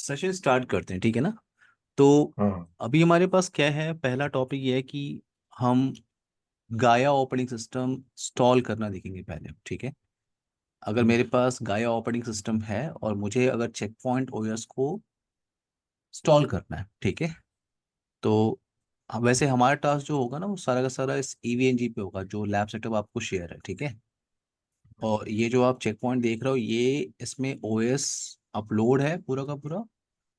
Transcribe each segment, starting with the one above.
Session start करते हैं, ठीक है ना। तो हाँ। अभी हमारे पास क्या है, पहला टॉपिक ये है कि हम गाया ऑपरेटिंग सिस्टम इंस्टॉल करना देखेंगे पहले, ठीक है। अगर हम्म। मेरे पास गाया ऑपरेटिंग सिस्टम है और मुझे अगर चेक पॉइंट ओएस को इंस्टॉल करना है, ठीक है, तो वैसे हमारा टास्क जो होगा ना वो सारा का सारा इस ईवीएनजी पे होगा जो लैब सेटअप आपको शेयर है, ठीक है। और ये जो आप चेक पॉइंट देख रहे हो ये इसमें ओएस अपलोड है पूरा का पूरा।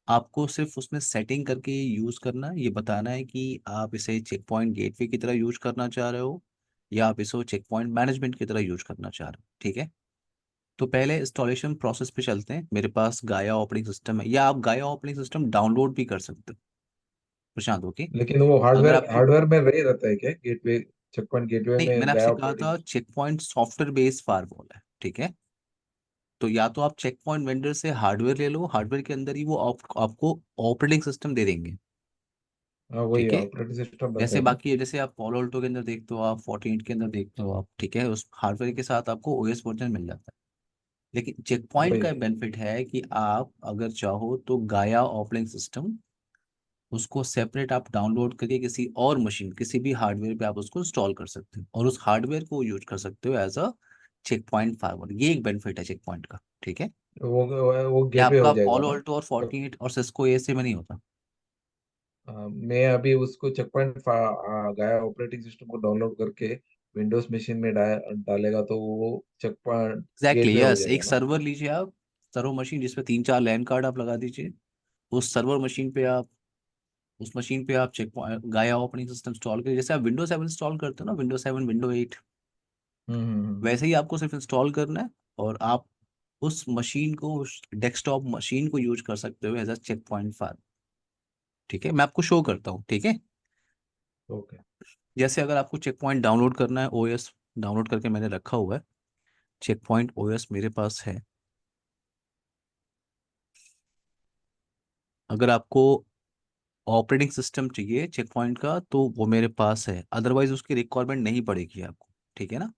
आपको सिर्फ उसमें सेटिंग करके यूज़ करना है, ये बताना है कि आप इसे चेक पॉइंट गेटवे की तरह यूज करना चाह रहे हो या आप इसे चेक पॉइंट मैनेजमेंट की तरह यूज करना चाह रहे हो, ठीक है। तो पहले इंस्टॉलेशन प्रोसेस पे चलते हैं। मेरे पास गाया ऑपरेटिंग सिस्टम है या आप गाया ऑपरेटिंग सिस्टम डाउनलोड भी कर सकते हो प्रशांत, ओके। लेकिन वो अगर हार्डवेयर आपको, हार्डवेयर में वही रहता है क्या, गेटवे? चेक पॉइंट गेटवे नहीं में मैंने गया आपसे कहा ऑपरेटिंग? था Check Point software based firewall है, ठीक है। तो या तो आप चेक पॉइंट वेंडर से हार्डवेयर ले लो, हार्डवेयर के अंदर ही वो आपको ऑपरेटिंग सिस्टम दे देंगे, हाँ, वही ठीक है। ऑपरेटिंग सिस्टम रहता जैसे है ना। बाकी है, जैसे आप पॉलो अल्टो के अंदर देखते हो, आप 48 के अंदर देखते हो आप, ठीक है, उस हार्डवेयर के साथ आपको ओएस वर्जन मिल जाता है। लेकिन चेक पॉइंट वही। का बेनिफिट है कि आप अगर चाहो तो गाया ऑपरेटिंग सिस्टम उसको सेपरेट आप डाउनलोड करके किसी और मशीन किसी भी हार्डवेयर पे आप उसको इंस्टॉल कर सकते हो और उस हार्डवेयर को यूज कर सकते हो as a Check Point firewall. ये एक बेनिफिट है चेक पॉइंट का, ठीक है। वो ये गेटवे हो आपका जाएगा पॉलो ना। अल्टो और तो 48 और सिस्को एएस में नहीं होता। मैं अभी उसको चेक पॉइंट गया ऑपरेटिंग सिस्टम को डाउनलोड करके विंडोज मशीन में डालेगा तो वो चेक पॉइंट एग्जैक्टली गेटवे हो यस, जाएगा एक ना। सर्वर लीजिए आप, सर्वर मशीन जिसपे 3 4 लैन कार्ड आप लगा दीजिए। उस सर्वर मशीन पे आप, उस मशीन पे आप चेक गाया ऑपरेटिंग सिस्टम इंस्टॉल करिए, जैसे आप विंडो 7 इंस्टॉल करते हो ना, विंडो 7 विंडो 8, वैसे ही आपको सिर्फ इंस्टॉल करना है। और आप उस मशीन को, उस डेस्कटॉप मशीन को यूज कर सकते हो as a Check Point file, ठीक है। मैं आपको शो करता हूँ, ठीक है। ओके। जैसे अगर आपको चेक पॉइंट डाउनलोड करना है, ओएस डाउनलोड करके मैंने रखा हुआ है, चेक पॉइंट ओएस मेरे पास है। अगर आपको ऑपरेटिंग सिस्टम चाहिए चेक पॉइंट का तो वो मेरे पास है, अदरवाइज उसकी रिक्वायरमेंट नहीं पड़ेगी आपको, ठीक है ना।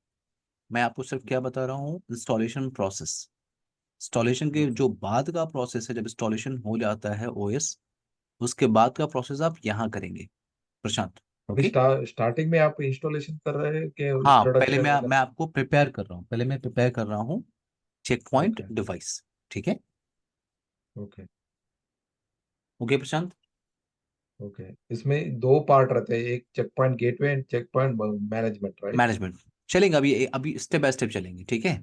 मैं आपको सिर्फ क्या बता रहा हूँ, इंस्टॉलेशन प्रोसेस। इंस्टॉलेशन के ओके। जो बाद का प्रोसेस है, जब इंस्टॉलेशन हो जाता है ओएस, उसके बाद का प्रोसेस आप यहाँ करेंगे प्रशांत, अभी ओके। स्टार्टिंग में आप इंस्टॉलेशन कर रहे हैं कि हाँ पहले इंट्रोडक्शन वाला? मैं आपको प्रिपेयर कर रहा हूँ, पहले मैं प्रिपेयर कर रहा हूँ चेक पॉइंट ओके। डिवाइस, ठीक है। ओके। ओके प्रशांत। ओके। इसमें दो पार्ट रहते हैं, एक Check Point gateway and Check Point management, right? Management चलेंगे, अभी अभी स्टेप बाय स्टेप चलेंगे, ठीक है।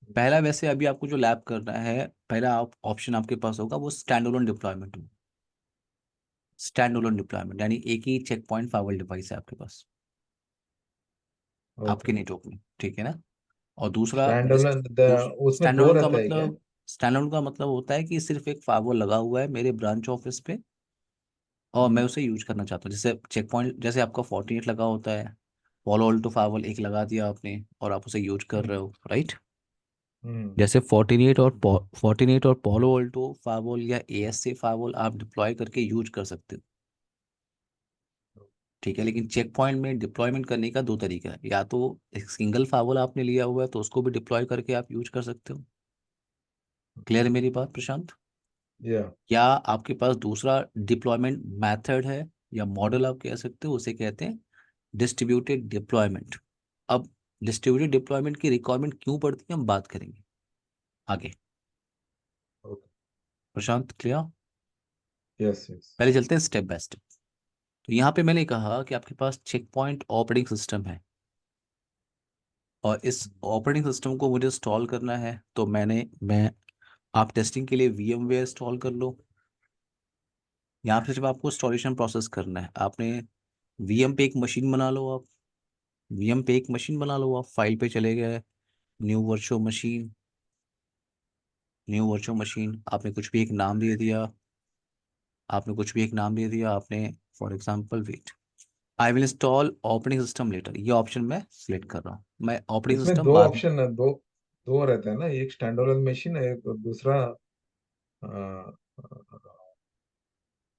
पहला वैसे अभी आपको जो लैब करना है, पहला आप ऑप्शन आपके पास होगा वो स्टैंड अलोन डिप्लॉयमेंट हो। स्टैंड अलोन डिप्लॉयमेंट यानी एक ही चेक पॉइंट फाइवल डिवाइस है आपके पास, आपके ओके। नेटवर्क में, ठीक है ना। और दूसरा स्टैंड अलोन उसमें स्टैंड दो अलोन का रहता है क्या? मतलब, स्टैंड अलोन का मतलब होता है कि सिर्फ एक फाइवल लगा हुआ है मेरे ब्रांच ऑफिस पे और मैं हम्म। उसे यूज करना चाहता हूँ। जैसे चेक पॉइंट, जैसे आपका 48 लगा होता है, पॉलो अल्टो फाइवल एक लगा दिया आपने और आप उसे यूज कर हम्म। रहे हो, राइट। हम्म। जैसे 48 और पोलो अल्टो फाइवल या एएससी फाइवल आप डिप्लॉय करके यूज कर सकते हो, ठीक है। लेकिन चेक पॉइंट में डिप्लॉयमेंट करने का दो तरीका है, या तो एक सिंगल फाइवल आपने लिया हुआ है तो उसको भी डिप्लॉय करके आप यूज कर सकते हो। क्लियर है मेरी बात प्रशांत। या। या आपके पास दूसरा डिप्लॉयमेंट मेथड है या मॉडल आप कह सकते हो, उसे कहते हैं डिस्ट्रीब्यूटेड डिप्लॉयमेंट। अब डिस्ट्रीब्यूटेड डिप्लॉयमेंट की रिक्वायरमेंट क्यों पड़ती है हम बात करेंगे आगे। ओके। प्रशांत क्लियर। Yes, yes. पहले चलते हैं स्टेप बाय स्टेप। तो यहाँ पे मैंने कहा कि आपके पास चेक पॉइंट ऑपरेटिंग सिस्टम है और इस ऑपरेटिंग सिस्टम को मुझे इंस्टॉल करना है, तो मैं आप टेस्टिंग के लिए वीएमवेयर इंस्टॉल कर लो। यहाँ पे जब आपको इंस्टॉलेशन प्रोसेस करना है, आपने वीएम पे एक मशीन बना लो आप, वीएम पे एक मशीन बना लो आप, फाइल पे चले गए, new virtual machine, new virtual machine, आपने कुछ भी एक नाम दे दिया, आपने कुछ भी एक नाम दे दिया आपने, for example wait, I will install operating system later, ये ऑप्शन मैं सिलेक्ट कर रहा हूँ, मैं ऑपरेटिंग इसमें सिस्टम दो बाद में। ऑप्शन है, दो दो रहते हैं ना, एक स्टैंड अलोन मशीन है, एक दूसरा। अ,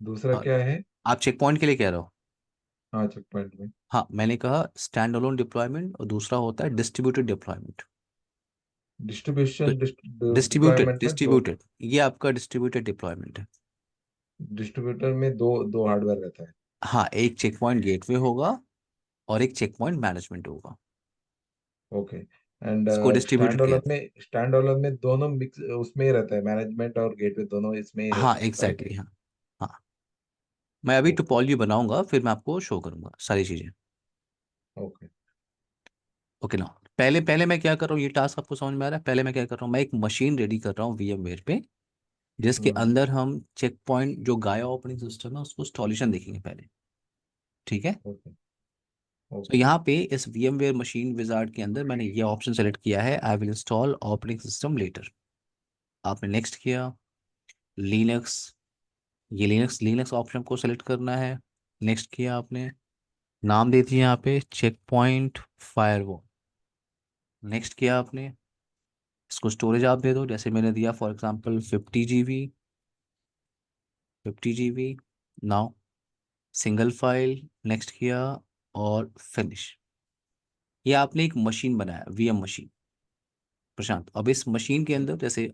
दूसरा और क्या है? आप चेक पॉइंट के लिए कह रहे हो। हाँ, चेक पॉइंट में। हाँ मैंने कहा स्टैंड अलोन डिप्लॉयमेंट और दूसरा होता है distributed deployment. Distribution distributed deployment में दो, डिस्ट्रीब्यूटेड ये आपका डिस्ट्रीब्यूटेड डिप्लॉयमेंट है। डिस्ट्रीब्यूटर में दो दो हार्डवेयर रहता है। हाँ, एक चेक पॉइंट गेटवे होगा और एक चेक पॉइंट मैनेजमेंट होगा। ओके। एंड इसको डिस्ट्रीब्यूटेड कहते हैं। स्टैंड अलोन में दोनों मिक्स उसमें ही रहता है, मैनेजमेंट और गेटवे दोनों इसमें ही हाँ, राइट। एग्जैक्टली, हाँ। हाँ, मैं अभी ओके। टोपोलॉजी बनाऊंगा, फिर मैं आपको शो करूंगा सारी चीज़ें। ओके। ओके ना। पहले पहले मैं क्या कर रहा हूँ, ये टास्क आपको समझ में आ रहा है? पहले मैं क्या कर रहा हूँ, मैं एक मशीन रेडी कर रहा हूँ VMware पे, जिसके हम्म। अंदर हम चेक पॉइंट जो गाया ऑपरेटिंग सिस्टम है उसको इंस्टॉलेशन देखेंगे पहले। ठीक है। ओके। तो ओके। यहाँ पे इस VMware मशीन विजार्ड के अंदर मैंने ये ऑप्शन सेलेक्ट किया है, I will install operating system later. आपने नेक्स्ट किया। लिनक्स, ये लिनक्स लिनक्स ऑप्शन को सेलेक्ट करना है। नेक्स्ट किया आपने। नाम दे दिया यहाँ पे चेक पॉइंट फायरवॉल। नेक्स्ट किया आपने। इसको स्टोरेज आप दे दो, जैसे मैंने दिया for example 50 GB। 50 GB। Now single file. Next किया और फिनिश। ये आपने एक मशीन बनाया, VM मशीन। प्रशांत, अब इस मशीन के अंदर जैसे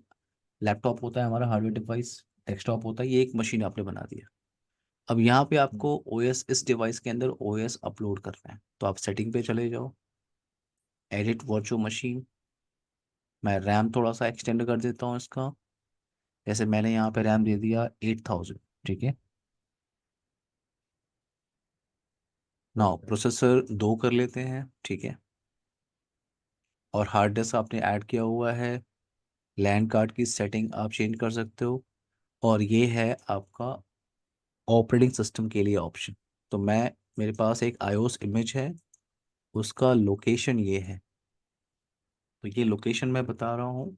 लैपटॉप होता है हमारा हार्डवेयर डिवाइस, डेस्कटॉप होता है, ये एक मशीन आपने बना दिया। अब यहाँ पे आपको OS, इस डिवाइस के अंदर OS अपलोड करना है, तो आप सेटिंग पे चले जाओ। Edit virtual machine. मैं रैम थोड़ा सा एक्सटेंड कर देता हूँ इसका। जैसे मैंने यहाँ पे रैम दे दिया 8000। ठीक है। Now okay. प्रोसेसर 2 कर लेते हैं। ठीक है। और हार्ड डिस्क आपने ऐड किया हुआ है। लैंड कार्ड की सेटिंग आप चेंज कर सकते हो। और ये है आपका ऑपरेटिंग सिस्टम के लिए ऑप्शन। तो मैं, मेरे पास एक iOS इमेज है, उसका लोकेशन ये है। तो ये लोकेशन मैं बता रहा हूँ।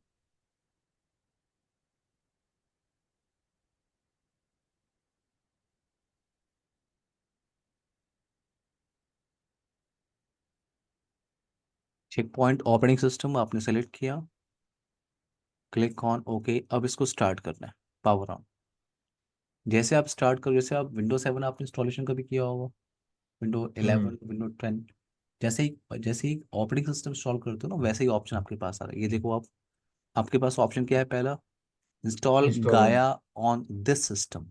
चेक पॉइंट ऑपरेटिंग सिस्टम आपने सेलेक्ट किया। Click on okay. अब इसको स्टार्ट करना है, पावर ऑन। जैसे आप स्टार्ट करो, जैसे आप Windows 7 आपने इंस्टॉलेशन कभी किया होगा, Windows 11, हम्म। Windows 10, जैसे ही ऑपरेटिंग सिस्टम इंस्टॉल करते हो ना, वैसे ही ऑप्शन आपके पास आ रहा है। ये देखो आप, आपके पास ऑप्शन क्या है पहला? Install install on. गाया ऑन दिस सिस्टम।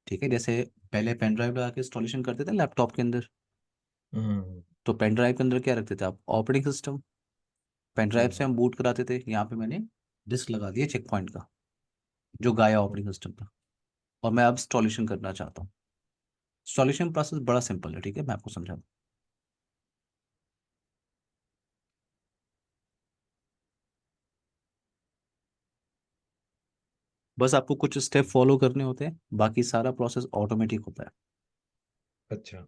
ठीक है। जैसे पहले पेन ड्राइव लगा के इंस्टॉलेशन करते थे लैपटॉप के अंदर, हम्म। तो पेन ड्राइव के अंदर क्या रखते थे आप? Operating system. पेन ड्राइव से हम्म। हम बूट कराते थे। यहाँ पे मैंने डिस्क लगा दिया चेक पॉइंट का, जो गाया ऑपरेटिंग सिस्टम था। और मैं अब इंस्टॉलेशन करना चाहता हूँ। इंस्टॉलेशन प्रोसेस बड़ा सिंपल है, ठीक है, मैं आपको समझा दूँ। बस आपको कुछ स्टेप फॉलो करने होते हैं, बाकी सारा प्रोसेस ऑटोमेटिक होता है। अच्छा।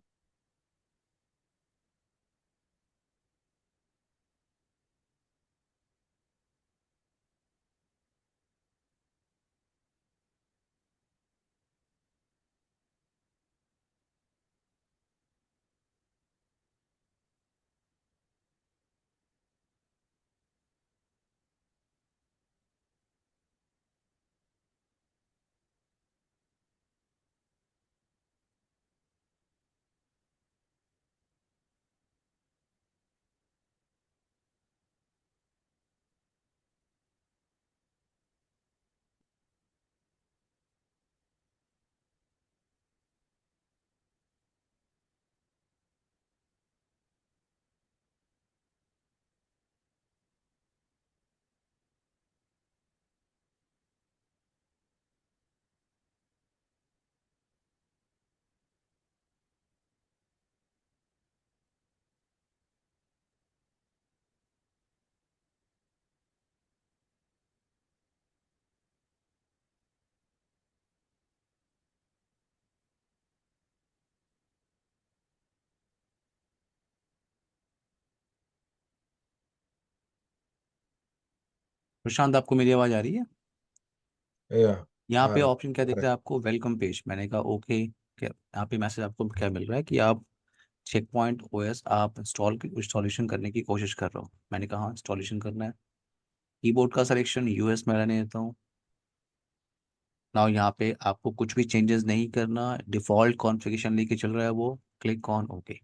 प्रशांत, आपको मेरी आवाज़ आ रही है? या यहाँ आ पे रहा ऑप्शन क्या आ दिख रहा रहा है आपको? Welcome page. मैंने कहा ओके। क्या यहाँ पे मैसेज आपको क्या मिल रहा है कि आप चेक पॉइंट OS आप इंस्टॉलेशन करने की कोशिश कर रहे हो? मैंने कहा हाँ, इंस्टॉलेशन करना है। कीबोर्ड का सिलेक्शन US में रहने देता हूँ। ना यहाँ पे आपको कुछ भी चेंजेस नहीं करना, डिफॉल्ट कॉन्फ़िगरेशन लेके चल रहा है वो। Click on okay.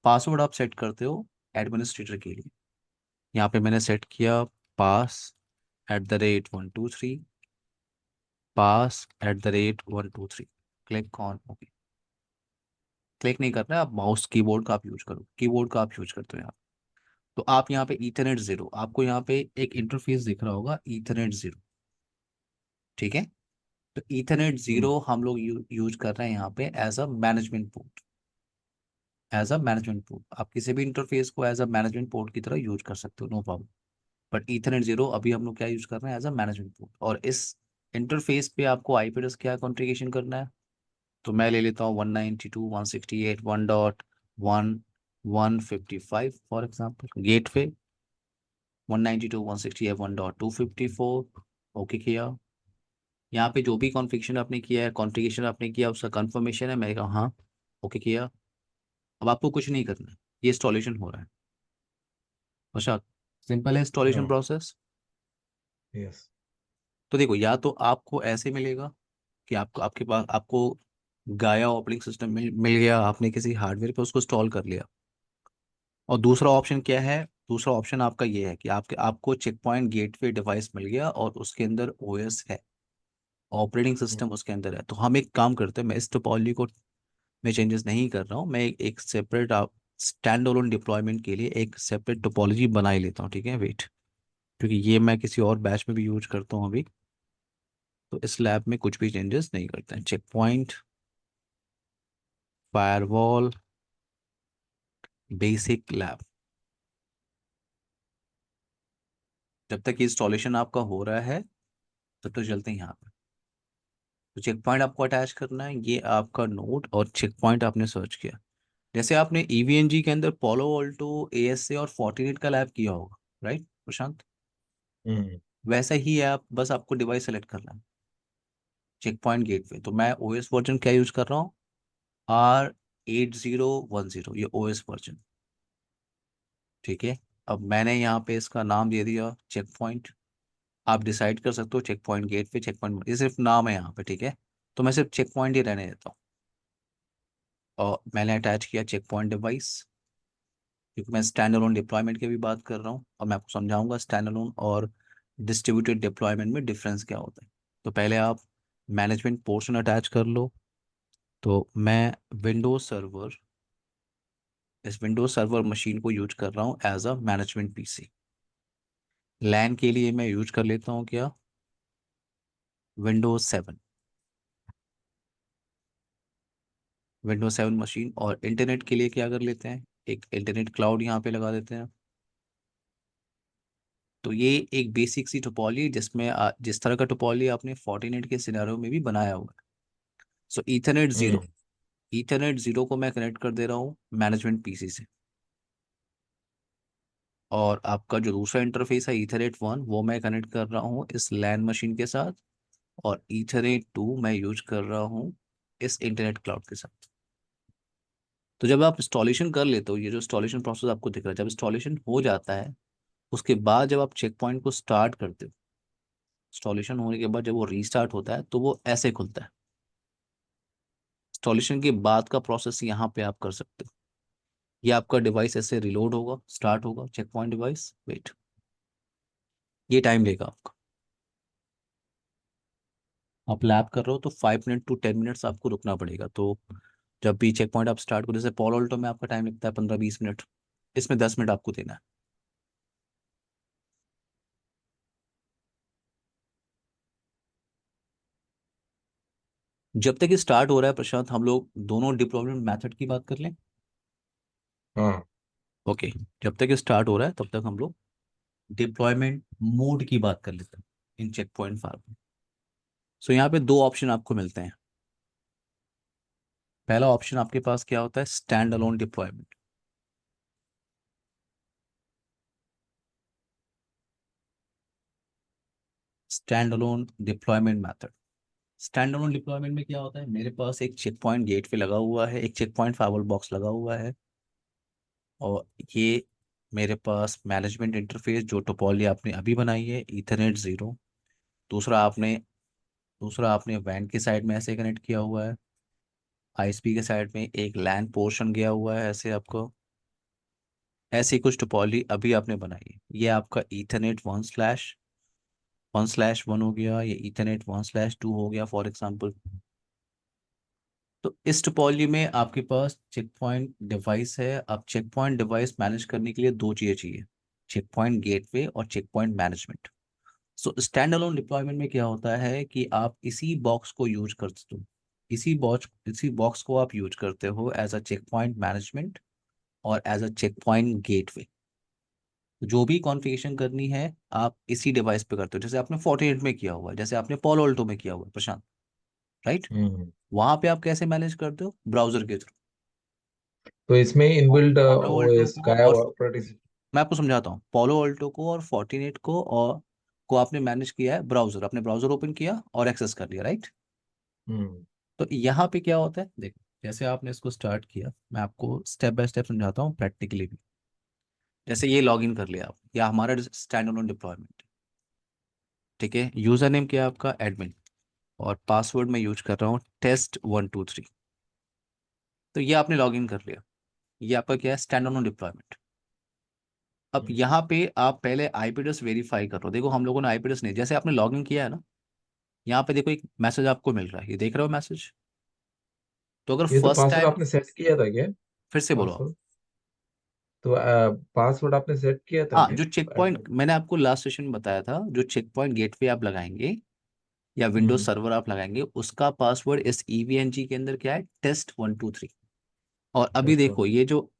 पासवर्ड आप सेट करते हो एडमिनिस्ट्रेटर के लिए। यहाँ पे मैंने सेट किया पास @123, pass@123, click on okay. Click नहीं करना है, आप माउस कीबोर्ड का आप यूज करो, कीबोर्ड का आप यूज करते हो यहाँ। तो आप यहाँ पे ईथरनेट जीरो, आपको यहाँ पे एक इंटरफेस दिख रहा होगा ईथरनेट जीरो, ठीक है। तो ईथरनेट हम्म। जीरो हम लोग यूज कर रहे हैं यहाँ पे as a management port. As a management port आप किसी भी इंटरफेस को एज अ मैनेजमेंट पोर्ट की तरह यूज कर सकते हो, no problem. But ethernet zero अभी हम लोग क्या यूज कर रहे हैं एज अ मैनेजमेंट पोर्ट, और इस इंटरफेस पे आपको आईपी एड्रेस क्या कॉन्फ़िगरेशन करना है। तो मैं ले लेता हूँ 192.168.1.155 फॉर एग्जाम्पल, गेट पे 192.168.1.254, ओके किया। यहाँ पे जो भी कॉन्फ़िगरेशन आपने किया है, कॉन्फ़िगरेशन आपने किया उसका कंफर्मेशन है, मैंने कहा हाँ, ओके किया। अब आपको कुछ नहीं करना है, ये इंस्टॉलेशन हो रहा है। अच्छा, सिंपल है इंस्टॉलेशन हाँ। प्रोसेस। यस। तो देखो, या तो आपको ऐसे मिलेगा कि आपको आपके पास आपको गाया ऑपरेटिंग सिस्टम मिल गया, आपने किसी हार्डवेयर पे उसको इंस्टॉल कर लिया। और दूसरा ऑप्शन क्या है, दूसरा ऑप्शन आपका ये है कि आपको चेक पॉइंट गेटवे डिवाइस मिल गया और उसके अंदर ओएस है, ऑपरेटिंग सिस्टम उसके अंदर है। तो हम एक काम करते हैं, मैं इस टोपोलॉजी को मैं चेंजेस नहीं कर रहा हूँ, मैं एक सेपरेट आप स्टैंड अलोन डिप्लॉयमेंट के लिए एक सेपरेट टोपोलॉजी बना ही लेता हूँ, ठीक है। वेट, क्योंकि ये मैं किसी और बैच में भी यूज करता हूँ अभी, तो इस लैब में कुछ भी चेंजेस नहीं करते हैं। Check Point, firewall, basic lab. जब तक इंस्टॉलेशन आपका हो रहा है तब तक चलते हैं यहाँ पे। तो चेक पॉइंट आपको अटैच करना है, ये आपका नोट और चेक पॉइंट आपने सर्च किया। जैसे आपने ईवीएनजी के अंदर पोलो ऑल्टो, एएसए और फोर्टिनेट का लैब किया होगा, राइट प्रशांत? हम्म। वैसा ही है, आप बस आपको डिवाइस सेलेक्ट करना है, चेक पॉइंट गेटवे। तो मैं ओएस वर्जन क्या यूज कर रहा हूँ, R8010, ये ओएस वर्जन, ठीक है। अब मैंने यहाँ पे इसका नाम दे दिया चेक पॉइंट। आप डिसाइड कर सकते हो Check Point gateway, Check Point, ये सिर्फ नाम है यहाँ पे, ठीक है। तो मैं सिर्फ चेक पॉइंट ही रहने देता हूँ। और मैंने अटैच किया चेक पॉइंट डिवाइस, क्योंकि मैं स्टैंड अलोन डिप्लॉयमेंट की भी बात कर रहा हूँ, और मैं आपको समझाऊंगा स्टैंड अलोन और डिस्ट्रीब्यूटेड डिप्लॉयमेंट में डिफरेंस क्या होता है। तो पहले आप मैनेजमेंट पोर्शन अटैच कर लो। तो मैं विंडोज सर्वर, इस विंडोज सर्वर मशीन को यूज कर रहा हूँ एज अ मैनेजमेंट पीसी। लैन के लिए मैं यूज कर लेता हूँ क्या, विंडोज 7, विंडोज 7 मशीन। और इंटरनेट के लिए क्या कर लेते हैं, एक इंटरनेट क्लाउड यहाँ पे लगा देते हैं। तो ये एक बेसिक सी टोपोलॉजी जिसमें जिस तरह का टोपोलॉजी आपने फोर्टिनेट के सिनेरियो में भी बनाया हुआ है। सो ईथरनेट जीरो, हम्म। ईथरनेट जीरो को मैं कनेक्ट कर दे रहा हूँ मैनेजमेंट पीसी से। और आपका जो दूसरा इंटरफेस है ईथरनेट 1, वो मैं कनेक्ट कर रहा हूँ इस लैन मशीन के साथ। और ईथरनेट 2 मैं यूज कर रहा हूँ इस इंटरनेट क्लाउड के साथ। तो जब आप इंस्टॉलेशन कर लेते हो, ये जो इंस्टॉलेशन प्रोसेस आपको दिख रहा है, जब इंस्टॉलेशन हो जाता है उसके बाद जब आप चेक पॉइंट को स्टार्ट करते हो, इंस्टॉलेशन होने के बाद जब वो रीस्टार्ट होता है तो वो ऐसे खुलता है। इंस्टॉलेशन के बाद का प्रोसेस यहाँ पे आप कर सकते हो। ये आपका डिवाइस ऐसे रिलोड होगा, स्टार्ट होगा चेक पॉइंट डिवाइस, वेट, ये टाइम लेगा आपका। आप लैब कर रहे हो तो 5 मिनट to 10 मिनट्स आपको रुकना पड़ेगा। तो जब भी चेक पॉइंट आप स्टार्ट करो, जैसे पॉल ऑल्टो में आपका टाइम लगता है 15-20 मिनट, इसमें 10 मिनट आपको देना है। जब तक ये स्टार्ट हो रहा है प्रशांत, हम लोग दोनों डिप्लॉयमेंट मेथड की बात कर लें। हाँ। ओके, जब तक ये स्टार्ट हो रहा है तब तक हम लोग डिप्लॉयमेंट मोड की बात कर लेते हैं इन चेक पॉइंट फार्म। सो यहाँ पे दो ऑप्शन आपको मिलते हैं। पहला ऑप्शन आपके पास क्या होता है, stand alone deployment. Stand alone deployment method, stand alone deployment में क्या होता है, मेरे पास एक चेक पॉइंट गेट पे लगा हुआ है, एक चेक पॉइंट फायरवॉल बॉक्स लगा हुआ है। और ये मेरे पास मैनेजमेंट इंटरफेस जो टोपोलॉजी आपने अभी बनाई है ईथरनेट जीरो, दूसरा आपने दूसरा आपने वैन की साइड में ऐसे कनेक्ट किया हुआ है, आईएसपी के साइड में एक लैन पोर्शन गया हुआ है ऐसे आपको, ऐसी कुछ टोपोलॉजी अभी आपने बनाई है। ये आपका ईथरनेट 1/1/1 हो गया, ये ईथरनेट 1/2 हो गया फॉर एग्जांपल। तो इस टोपोलॉजी में आपके पास चेक पॉइंट डिवाइस है। अब चेक पॉइंट डिवाइस मैनेज करने के लिए दो चीज़ें चाहिए, चेक पॉइंट गेटवे और Check Point management. So standalone deployment में क्या होता है कि आप इसी बॉक्स को यूज करते हो, इसी बॉक्स को आप यूज करते हो as a Check Point management और as a Check Point gateway. जो भी कॉन्फ़िगरेशन करनी है आप इसी डिवाइस पे करते हो, जैसे आपने फोर्टिनेट में किया हुआ है, जैसे आपने पोलो अल्टो में किया हुआ है प्रशांत, राइट। हम्म। वहां पे आप कैसे मैनेज करते हो, ब्राउजर के थ्रू। तो इसमें इनबिल्ट पोलो अल्टो ओएस को का है और ऑपरेटिंग। मैं आपको समझाता हूँ, पोलो अल्टो को और फोर्टिनेट को और को आपने मैनेज किया है ब्राउजर, आपने ब्राउजर ओपन किया और एक्सेस कर लिया, राइट। हम्म। तो यहाँ पे क्या होता है देखो, जैसे आपने इसको स्टार्ट किया, मैं आपको स्टेप बाय स्टेप समझाता हूँ प्रैक्टिकली भी। जैसे ये लॉग इन कर लिया आप, या हमारा स्टैंड अलोन डिप्लॉयमेंट, ठीक है। यूजर नेम क्या है आपका, एडमिन, और पासवर्ड मैं यूज कर रहा हूँ test123। तो ये आपने लॉग इन कर लिया, ये आपका क्या है, स्टैंड अलोन डिप्लॉयमेंट। अब हम्म। यहाँ पे आप पहले आईपी एड्रेस वेरीफाई कर रहे हो। देखो हम लोगों ने आईपी एड्रेस नहीं, जैसे आपने लॉग इन किया है ना, यहाँ पे देखो एक मैसेज आपको मिल रहा है, ये देख रहे हो मैसेज। तो अगर ये तो फर्स्ट पासवर्ड टाइम, आपने सेट किया था क्या? फिर से बोलो आप। पासवर्ड, तो पासवर्ड आपने सेट किया था हाँ, क्या? जो चेक पॉइंट मैंने आपको लास्ट सेशन में बताया था, जो चेक पॉइंट गेटवे आप लगाएंगे या विंडोज हम्म। सर्वर आप लगाएंगे, उसका पासवर्ड इस ईवीएनजी के अंदर क्या है, test123। और अभी टेस्ट देखो वन। ये जो,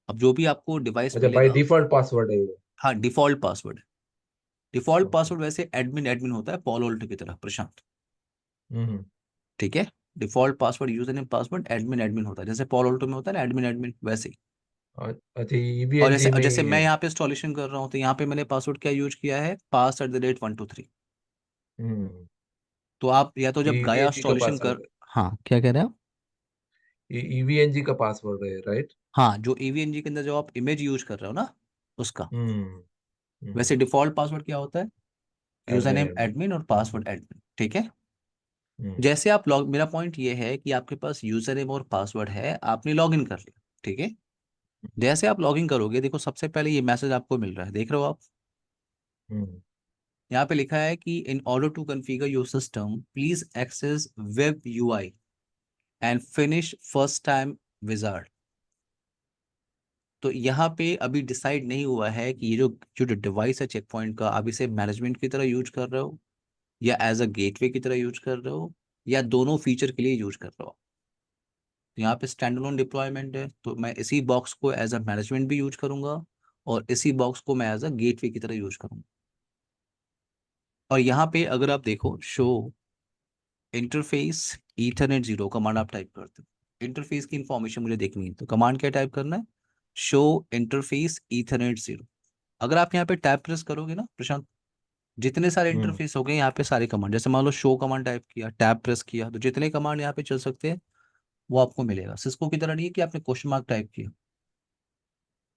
अब जो भी आपको डिवाइस अच्छा, बाय मिलेगा, डिफॉल्ट पासवर्ड है ये? हाँ default password. Default okay. Password वैसे एडमिन एडमिन होता है पॉलोल्ट की तरह प्रशांत, हम्म। ठीक है। Default password user name password admin admin होता है, जैसे पॉलोल्टो में होता है ना एडमिन एडमिन, वैसे ही। अच्छा, और जैसे ईवीएनजी में जैसे ही मैं है? यहाँ पे इंस्टॉलेशन कर रहा हूँ, तो यहाँ पे मैंने पासवर्ड क्या यूज किया है, pass@123। हम्म। तो आप या तो जब गाया ईवीएनजी का इंस्टॉलेशन कर, पासवर्ड है? हाँ क्या कह रहे हैं आप। ये ईवीएनजी का पासवर्ड है, राइट? हाँ, जो ईवीएनजी के अंदर जो आप इमेज यूज कर रहे हो ना, उसका। हम्म। वैसे डिफॉल्ट पासवर्ड क्या होता है, user admin name admin. Admin और पासवर्ड एडमिन, ठीक है। हम्म। जैसे आप लॉग, मेरा पॉइंट ये है कि आपके पास यूजर नेम और पासवर्ड है, आपने लॉग इन कर लिया, ठीक है। जैसे आप लॉग इन करोगे, देखो सबसे पहले ये मैसेज आपको मिल रहा है, देख रहे हो आप। हम्म। यहाँ पे लिखा है कि in order to configure your system please access web UI and finish first time wizard. तो यहाँ पे अभी डिसाइड नहीं हुआ है कि ये जो जो डिवाइस है चेक पॉइंट का, आप इसे मैनेजमेंट की तरह यूज कर रहे हो या एज अ गेटवे की तरह यूज कर रहे हो या दोनों फीचर के लिए यूज कर रहे हो। तो यहाँ पे स्टैंड अलोन डिप्लॉयमेंट है, तो मैं इसी बॉक्स को एज अ मैनेजमेंट भी यूज करूंगा और इसी बॉक्स को मैं एज अ गेटवे की तरह यूज करूंगा। और यहाँ पे अगर आप देखो, शो इंटरफेस ईथरनेट 0 कमांड आप टाइप करते हो, इंटरफेस की इंफॉर्मेशन मुझे देखनी है, तो कमांड क्या टाइप करना है, शो इंटरफेस ईथरनेट 0। अगर आप यहाँ पे टैब प्रेस करोगे ना प्रशांत, जितने सारे हम्म। इंटरफेस हो गए यहाँ पे सारे कमांड, जैसे मान लो शो कमांड टाइप किया, टैब प्रेस किया, तो जितने कमांड यहाँ पे चल सकते हैं वो आपको मिलेगा। सिस्को की तरह नहीं है कि आपने क्वेश्चन मार्क टाइप किया,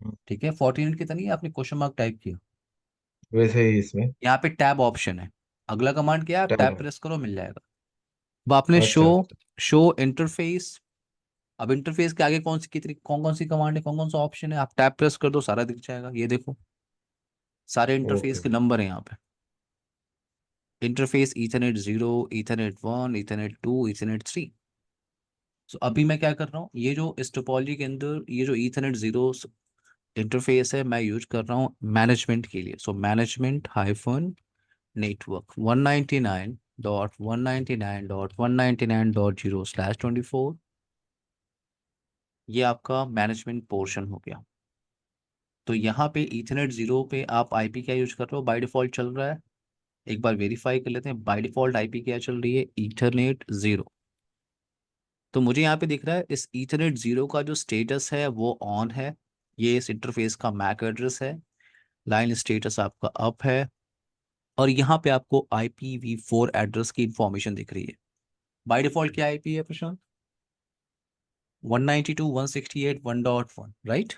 हम्म। ठीक है। फोर्टिनेट की तरह नहीं है आपने क्वेश्चन मार्क टाइप किया। वैसे ही इसमें यहाँ पे टैब ऑप्शन है, अगला कमांड क्या है, आप टैब टैब है। प्रेस करो मिल जाएगा। अब आपने शो अच्छा अच्छा। शो इंटरफेस, अब इंटरफेस के आगे कौन सी कितनी कौन कौन सी कमांड है, कौन कौन सा ऑप्शन है, आप टैब प्रेस कर दो सारा दिख जाएगा, ये देखो सारे इंटरफेस ओके। के नंबर है यहाँ पे। Interface Ethernet 0, Ethernet 1, Ethernet 2, Ethernet 3। सो अभी मैं क्या कर रहा हूँ, ये जो इस टोपोलॉजी के अंदर ये जो ईथरनेट 0 इंटरफेस है, मैं यूज कर रहा हूँ मैनेजमेंट के लिए। सो मैनेजमेंट हाइफन नेटवर्क 199.199.199.0/24, ये आपका मैनेजमेंट पोर्शन हो गया। तो यहाँ पे ईथरनेट 0 पे आप आईपी क्या यूज कर रहे हो, बाय डिफॉल्ट चल रहा है, एक बार वेरीफाई कर लेते हैं, बाय डिफॉल्ट आईपी क्या चल रही है, ईथरनेट 0। तो मुझे यहाँ पे दिख रहा है इस ईथरनेट 0 का जो स्टेटस है वो ऑन है, ये इस इंटरफेस का मैक एड्रेस है, लाइन स्टेटस आपका अप है, और यहाँ पे आपको IPv4 एड्रेस की इंफॉर्मेशन दिख रही है। बाय डिफॉल्ट क्या आईपी है प्रशांत, 192.168.1.1, राइट।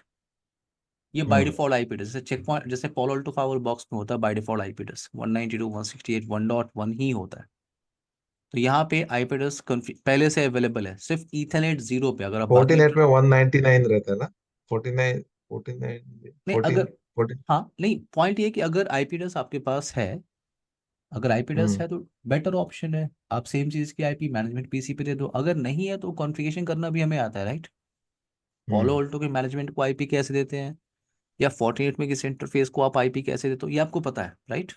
ये बाय हम्म। डिफॉल्ट आईपी एड्रेस, जैसे चेक पॉइंट, जैसे पोलो अल्टो फावर बॉक्स में होता है बाय डिफॉल्ट आईपी एड्रेस 192.168.1.1 ही होता है। तो यहाँ पे आईपी एड्रेस पहले से अवेलेबल है, सिर्फ ईथरनेट 0 पे, अगर आप बाकी फोर्टीनेट में 199 रहता है ना? 49, 49, नहीं, अगर 14। 14। हाँ नहीं, पॉइंट ये कि अगर आईपी एड्रेस आपके पास है, अगर आईपी एड्रेस हम्म। है तो बेटर ऑप्शन है, आप सेम चीज़ की आईपी मैनेजमेंट पीसी पे दे दो। अगर नहीं है तो कॉन्फ़िगरेशन करना भी हमें आता है, राइट? पॉलो हम्म। ऑल्टो के मैनेजमेंट को आईपी कैसे देते हैं, या 48 में किस इंटरफेस को आप आईपी कैसे देते हो, ये आपको पता है, राइट?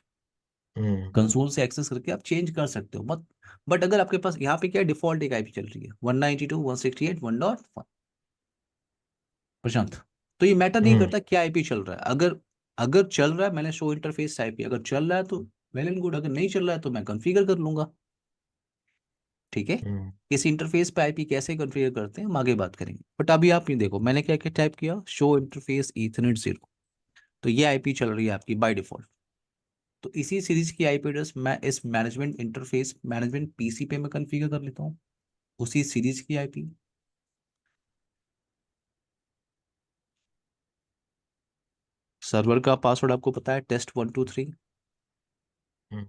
हम्म। कंसोल से एक्सेस करके आप चेंज कर सकते हो मत। बट अगर आपके पास यहाँ पे क्या डिफॉल्ट एक आईपी चल रही है 192.168.1.1, प्रशांत, तो ये मैटर नहीं हम्म। करता क्या आईपी चल रहा है। अगर अगर चल रहा है, मैंने शो इंटरफेस आईपी अगर चल रहा है तो वेल एंड गुड, अगर नहीं चल रहा है तो मैं कॉन्फ़िगर कर लूंगा, ठीक है? हम्म। इस इंटरफेस पे आईपी कैसे कॉन्फ़िगर करते हैं हम आगे बात करेंगे, बट अभी आप ये देखो मैंने क्या क्या टाइप किया, शो इंटरफेस ईथरनेट 0, तो ये आईपी चल रही है आपकी बाय डिफॉल्ट। तो इसी सीरीज की आईपी एड्रेस मैं इस मैनेजमेंट इंटरफेस मैनेजमेंट पीसी पे मैं कॉन्फ़िगर कर लेता हूँ, उसी सीरीज की आईपी। सर्वर का पासवर्ड आपको पता है, test123। हम्म।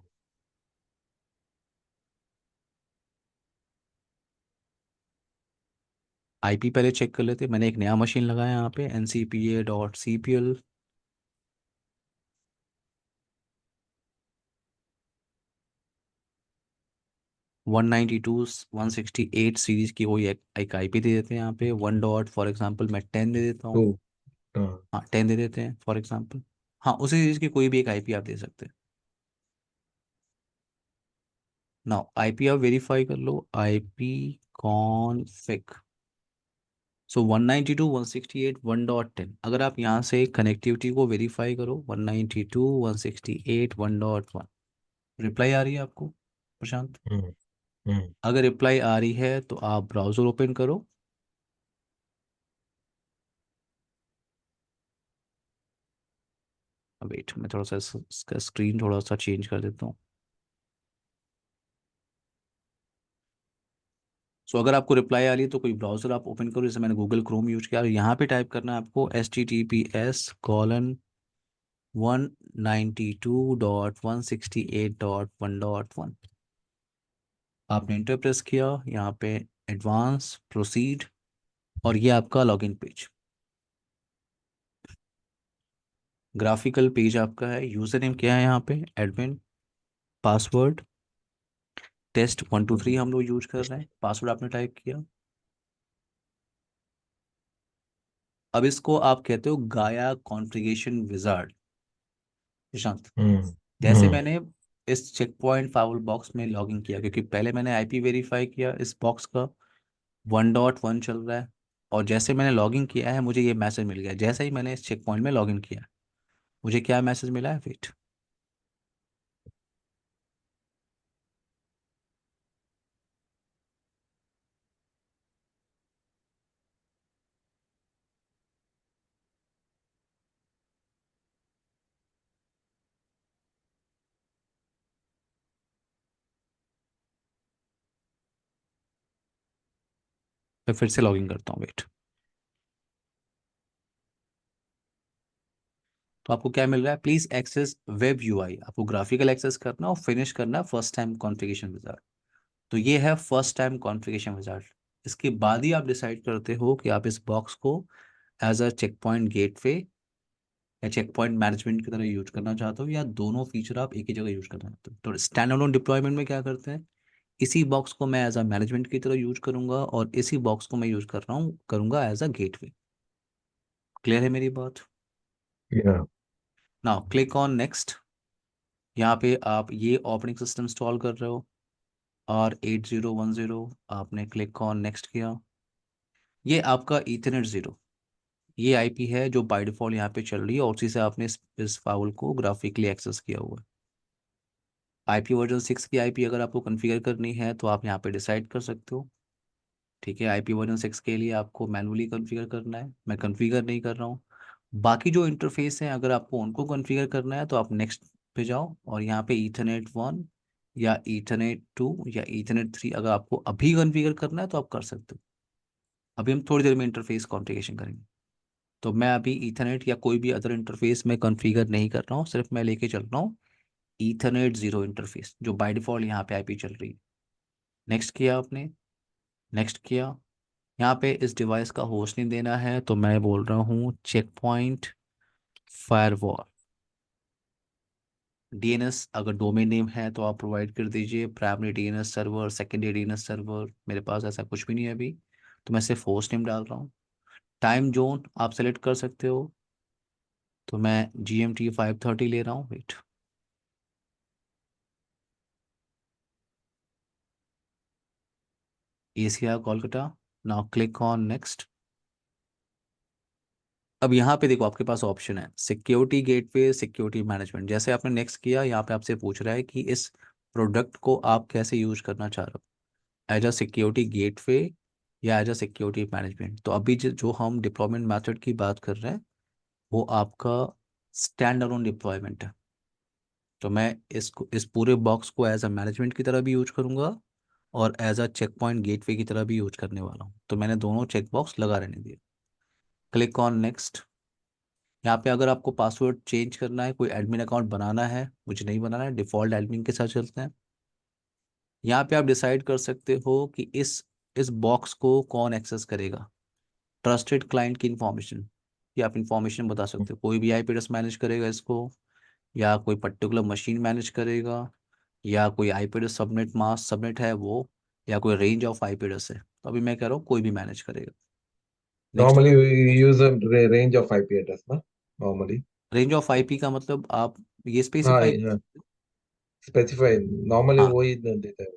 आईपी पहले चेक कर लेते, मैंने एक नया मशीन लगाया यहाँ पे ncpa.cpl 192.168 सीरीज की कोई एक आईपी दे देते हैं यहाँ पे, 1 डॉट फॉर एग्जांपल मैं 10 दे देता टू। हूँ। हाँ। हाँ 10 दे देते हैं फॉर एग्जांपल। हाँ उसी सीरीज की कोई भी एक आईपी आप दे सकते हैं। नाउ आईपी आप वेरीफाई कर लो, आईपी कॉन्फ़िग, सो 192.168.1.10। अगर आप यहाँ से कनेक्टिविटी को वेरीफाई करो, 192.168.1.1, रिप्लाई आ रही है आपको, प्रशांत? हम्म। हम्म। अगर रिप्लाई आ रही है तो आप ब्राउज़र ओपन करो। वेट, मैं थोड़ा सा इसका स्क्रीन थोड़ा सा चेंज कर देता हूँ। सो अगर आपको रिप्लाई आ रही है तो कोई ब्राउज़र आप ओपन करो, जैसे मैंने गूगल क्रोम यूज किया, और यहाँ पे टाइप करना है आपको https://192.168.1.1। आपने इंटर प्रेस किया, यहाँ पे एडवांस प्रोसीड, और ये आपका लॉगिन पेज, ग्राफिकल पेज आपका है। यूज़र नेम क्या है यहाँ पे, एडमिन, पासवर्ड test123 हम्म। हम लोग यूज कर रहे हैं, पासवर्ड आपने टाइप किया। अब इसको आप कहते हो गाया कॉन्फ़िगरेशन विजार्ड, निशांत। हम्म। जैसे हम्म। मैंने इस चेक पॉइंट फाइल बॉक्स में लॉगिन किया, क्योंकि पहले मैंने आईपी वेरीफाई किया इस बॉक्स का, 1.1 चल रहा है, और जैसे मैंने लॉगिन किया है मुझे ये मैसेज मिल गया, जैसे ही मैंने इस चेक पॉइंट में लॉगिन किया मुझे क्या मैसेज मिला है, वेट, मैं फिर से लॉगिन करता हूँ, वेट। तो आपको क्या मिल रहा है, प्लीज एक्सेस वेब यूआई, आपको ग्राफिकल एक्सेस करना और फिनिश करना फर्स्ट टाइम कॉन्फ़िगरेशन विजार्ड। तो ये है फर्स्ट टाइम कॉन्फ़िगरेशन विजार्ड। इसके बाद ही आप डिसाइड करते हो कि आप इस बॉक्स को as a Check Point gateway या चेक पॉइंट मैनेजमेंट की तरह यूज करना चाहते हो, या दोनों फीचर आप एक ही जगह यूज करना चाहते हो। तो स्टैंड अलोन डिप्लॉयमेंट में क्या करते हैं, इसी बॉक्स को मैं एज अ मैनेजमेंट की तरह यूज करूंगा, और इसी बॉक्स को मैं यूज कर रहा हूँ करूंगा एज अ गेटवे। क्लियर है मेरी बात? या। Now click on next. यहाँ पे आप ये ऑपरेटिंग सिस्टम इंस्टॉल कर रहे हो, R8010, आपने क्लिक ऑन नेक्स्ट किया। ये आपका ईथरनेट 0, ये आईपी है जो बाय डिफॉल्ट यहाँ पे चल रही है, और उसी से आपने इस फाइल को ग्राफिकली एक्सेस किया हुआ है। आईपी वर्जन 6 की आईपी अगर आपको कॉन्फ़िगर करनी है तो आप यहाँ पे डिसाइड कर सकते हो, ठीक है? आईपी वर्जन 6 के लिए आपको मैनुअली कॉन्फ़िगर करना है, मैं कॉन्फ़िगर नहीं कर रहा हूँ। बाकी जो इंटरफेस हैं अगर आपको उनको कॉन्फ़िगर करना है तो आप नेक्स्ट पे जाओ, और यहाँ पे ईथरनेट 1 या ईथरनेट 2 या ईथरनेट 3 अगर आपको अभी कॉन्फ़िगर करना है तो आप कर सकते हो। अभी हम थोड़ी देर में इंटरफेस कॉन्फ़िगरेशन करेंगे। तो मैं अभी ईथरनेट या कोई भी अदर इंटरफेस में कॉन्फ़िगर नहीं कर रहा हूँ, सिर्फ मैं लेके चल रहा हूँ ईथरनेट 0 इंटरफेस जो बाय डिफ़ॉल्ट यहाँ पे आईपी चल रही है। नेक्स्ट किया आपने, नेक्स्ट किया। यहाँ पे इस डिवाइस का होस्ट नहीं देना है तो मैं बोल रहा हूँ चेक पॉइंट फायरवॉल, डीएनएस अगर डोमेन नेम है तो आप प्रोवाइड कर दीजिए, primary DNS server, secondary DNS server. मेरे पास ऐसा कुछ भी नहीं है अभी, तो मैं सिर्फ होस्ट नेम डाल रहा हूँ। टाइम जोन आप सेलेक्ट कर सकते हो, तो मैं GMT 5:30 ले रहा हूँ। Wait, ACR Kolkata. Now click on next. अब यहाँ पे देखो आपके पास ऑप्शन है सिक्योरिटी गेटवे, सिक्योरिटी मैनेजमेंट। जैसे आपने नेक्स्ट किया, यहाँ पे आपसे पूछ रहा है कि इस प्रोडक्ट को आप कैसे यूज करना चाह रहे हो, एज अ सिक्योरिटी गेटवे या एज अ सिक्योरिटी मैनेजमेंट। तो अभी जो हम डिप्लॉयमेंट मेथड की बात कर रहे हैं वो आपका स्टैंड अलोन डिप्लॉयमेंट है। तो मैं इसको, इस पूरे बॉक्स को एज अ मैनेजमेंट की तरह भी यूज करूंगा और as a Check Point gateway की तरह भी यूज करने वाला हूँ। तो मैंने दोनों चेक बॉक्स लगा रहने दिए। Click on next. यहाँ पे अगर आपको पासवर्ड चेंज करना है, कोई एडमिन अकाउंट बनाना है, मुझे नहीं बनाना है, डिफॉल्ट एडमिन के साथ चलते हैं। यहाँ पे आप डिसाइड कर सकते हो कि इस बॉक्स को कौन एक्सेस करेगा। ट्रस्टेड क्लाइंट की इंफॉर्मेशन, कि आप इंफॉर्मेशन बता सकते हो, कोई भी आईपी एड्रेस मैनेज करेगा इसको, या कोई पर्टिकुलर मशीन मैनेज करेगा, या कोई IP address subnet mask subnet है वो, या कोई रेंज ऑफ आईपी एड्रेस है। तो अभी मैं कह रहा हूँ कोई भी मैनेज करेगा। Next. Normally we use a range of IP address, ना? Normally. रेंज ऑफ आईपी का मतलब आप ये हाँ, स्पेसिफाई। हाँ, स्पेसिफाई नॉर्मली हाँ वही देता है।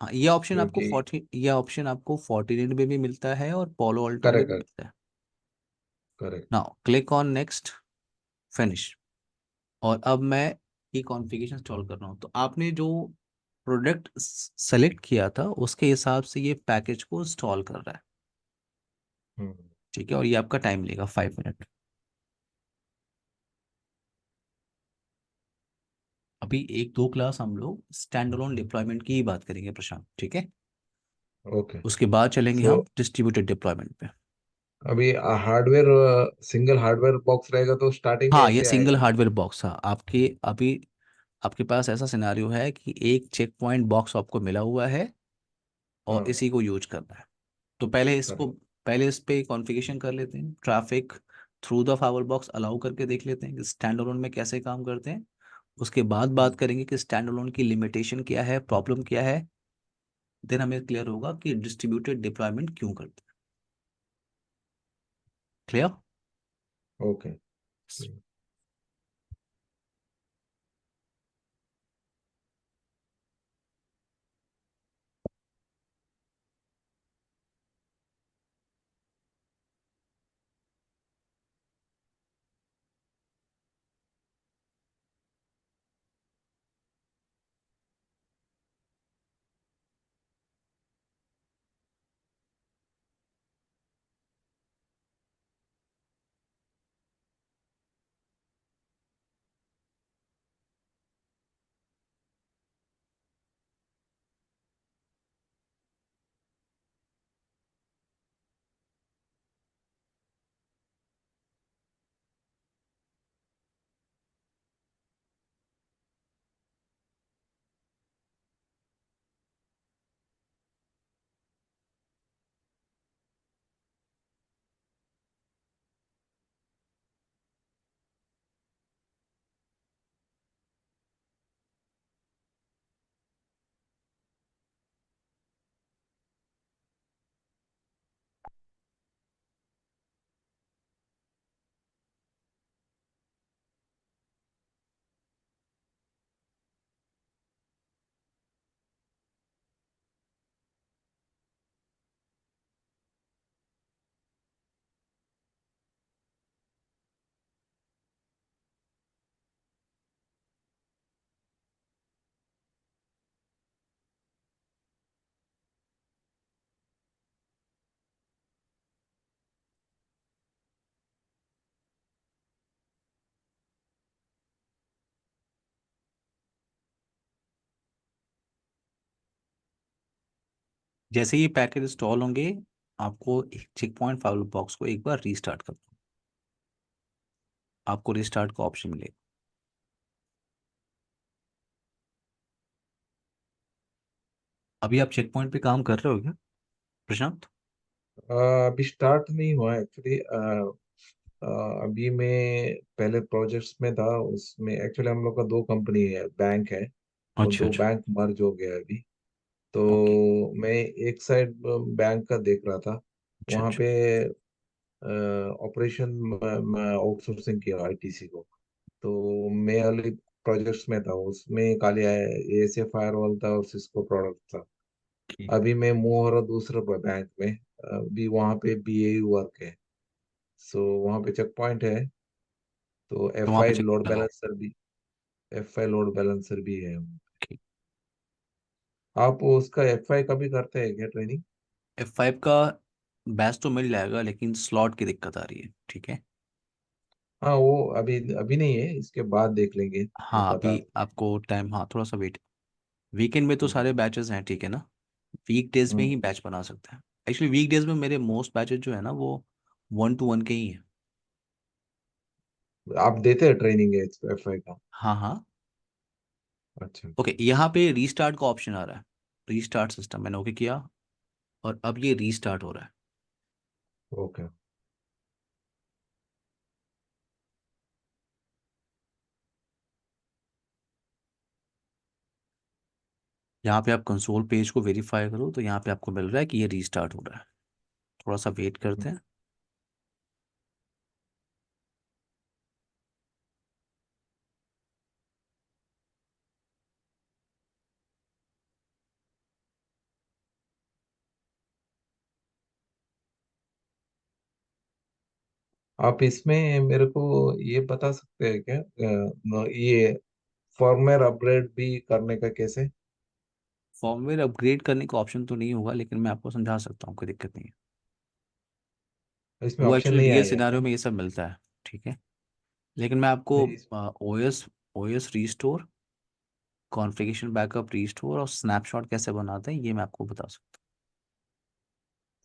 हाँ, ये ऑप्शन आपको क्योंकि 40, ये ऑप्शन आपको फोर्टिनेट में भी मिलता है और पोलो अल्टो में भी करेक्ट, मिलता है। Correct. Now click on next, finish. और अब मैं ये कॉन्फ़िगरेशन इंस्टॉल कर रहा हूँ। तो आपने जो प्रोडक्ट सेलेक्ट किया था उसके हिसाब से ये पैकेज को इंस्टॉल कर रहा है। हम्म। ठीक है, और ये आपका टाइम लेगा 5 मिनट। अभी एक दो क्लास हम लोग स्टैंड अलोन डिप्लॉयमेंट की ही बात करेंगे प्रशांत, ठीक है। ओके। उसके बाद चलेंगे सो हम डिस्ट्रीब्यूटेड डिप्लॉयमेंट पे। अभी हार्डवेयर, सिंगल हार्डवेयर बॉक्स रहेगा तो स्टार्टिंग में हाँ, ये ऐसे सिंगल आएगा ना? Hardware box. हाँ, आपके अभी आपके पास ऐसा सिनारियो है कि एक चेक पॉइंट बॉक्स आपको मिला हुआ है और हाँ, इसी को यूज करना है। तो पहले इसको, करेक्ट। पहले इस पे कॉन्फ़िगरेशन कर लेते हैं, traffic through the फावर box allow करके देख लेते हैं कि स्टैंड अलोन में कैसे काम करते हैं। उसके बाद बात हम्म। करेंगे कि स्टैंड अलोन की लिमिटेशन क्या है, प्रॉब्लम क्या है। देन हमें क्लियर होगा कि डिस्ट्रीब्यूटेड डिप्लॉयमेंट क्यों करते हैं। क्लियर। ओके। जैसे ही पैकेज इंस्टॉल होंगे, आपको एक चेक पॉइंट फाइल बॉक्स को एक बार रीस्टार्ट कर दो, आपको रिस्टार्ट का ऑप्शन मिलेगा। अभी आप चेक पॉइंट पे काम कर रहे हो क्या प्रशांत? अभी स्टार्ट नहीं हुआ एक्चुअली। अभी मैं पहले प्रोजेक्ट्स में था, उसमें एक्चुअली हम लोग का दो कंपनी है, बैंक है। वो अच्छा दो अच्छा। बैंक मर्ज हो गया अभी। ओके। तो मैं एक साइड बैंक का देख रहा था। अच्छा वहाँ अच्छा। पे ऑपरेशन आउटसोर्सिंग किया आईटीसी को। तो मैं वाली प्रोजेक्ट्स में था, उसमें खाली एएसए फायरवॉल था और सिस्को प्रोडक्ट था। ओके। अभी मैं मूव हो रहा दूसरे बैंक में। अभी वहाँ पे बीएयू वर्क है। सो वहाँ पे चेक पॉइंट है। तो तो एफ वहाँ पे आई चेक लोड लगाओ। बैलेंसर भी, एफ आई लोड बैलेंसर भी है। ओके। आप उसका एफ आई का भी करते हैं क्या ट्रेनिंग? F5 का बैच तो मिल जाएगा, लेकिन स्लॉट की दिक्कत आ रही है, ठीक है। हाँ, वो अभी अभी नहीं है, इसके बाद देख लेंगे, वो हाँ बता अभी देंगे। आपको टाइम, हाँ थोड़ा सा वेट। वीकेंड में तो हम्म, सारे बैचेस हैं, ठीक है ना। वीक डेज में हम्म। ही बैच बना सकते हैं। एक्चुअली वीक डेज में मेरे मोस्ट बैचेस जो है ना, वो 1-to-1 के ही हैं। आप देते हैं ट्रेनिंग एफ आई का? हाँ हाँ। अच्छा। ओके, यहाँ पे रीस्टार्ट का ऑप्शन आ रहा है। रीस्टार्ट सिस्टम मैंने ओके किया, और अब ये रीस्टार्ट हो रहा है। ओके। यहाँ पे आप कंसोल पेज को वेरीफाई करो, तो यहाँ पे आपको मिल रहा है कि ये रीस्टार्ट हो रहा है। थोड़ा सा वेट करते हैं। आप इसमें मेरे को ये बता सकते हैं क्या, ये फर्मवेयर अपग्रेड भी करने का कैसे? फॉर्मवेयर अपग्रेड करने का ऑप्शन तो नहीं होगा, लेकिन मैं आपको समझा सकता हूँ, कोई दिक्कत नहीं है। इसमें वो ऑप्शन एक्चुअली नहीं रियल आएगा क्या? सिनारियो में ये सब मिलता है, ठीक है। लेकिन मैं आपको नहीं, OS OS restore, configuration backup restore और स्नैपशॉट कैसे बनाते हैं, ये मैं आपको बता सकता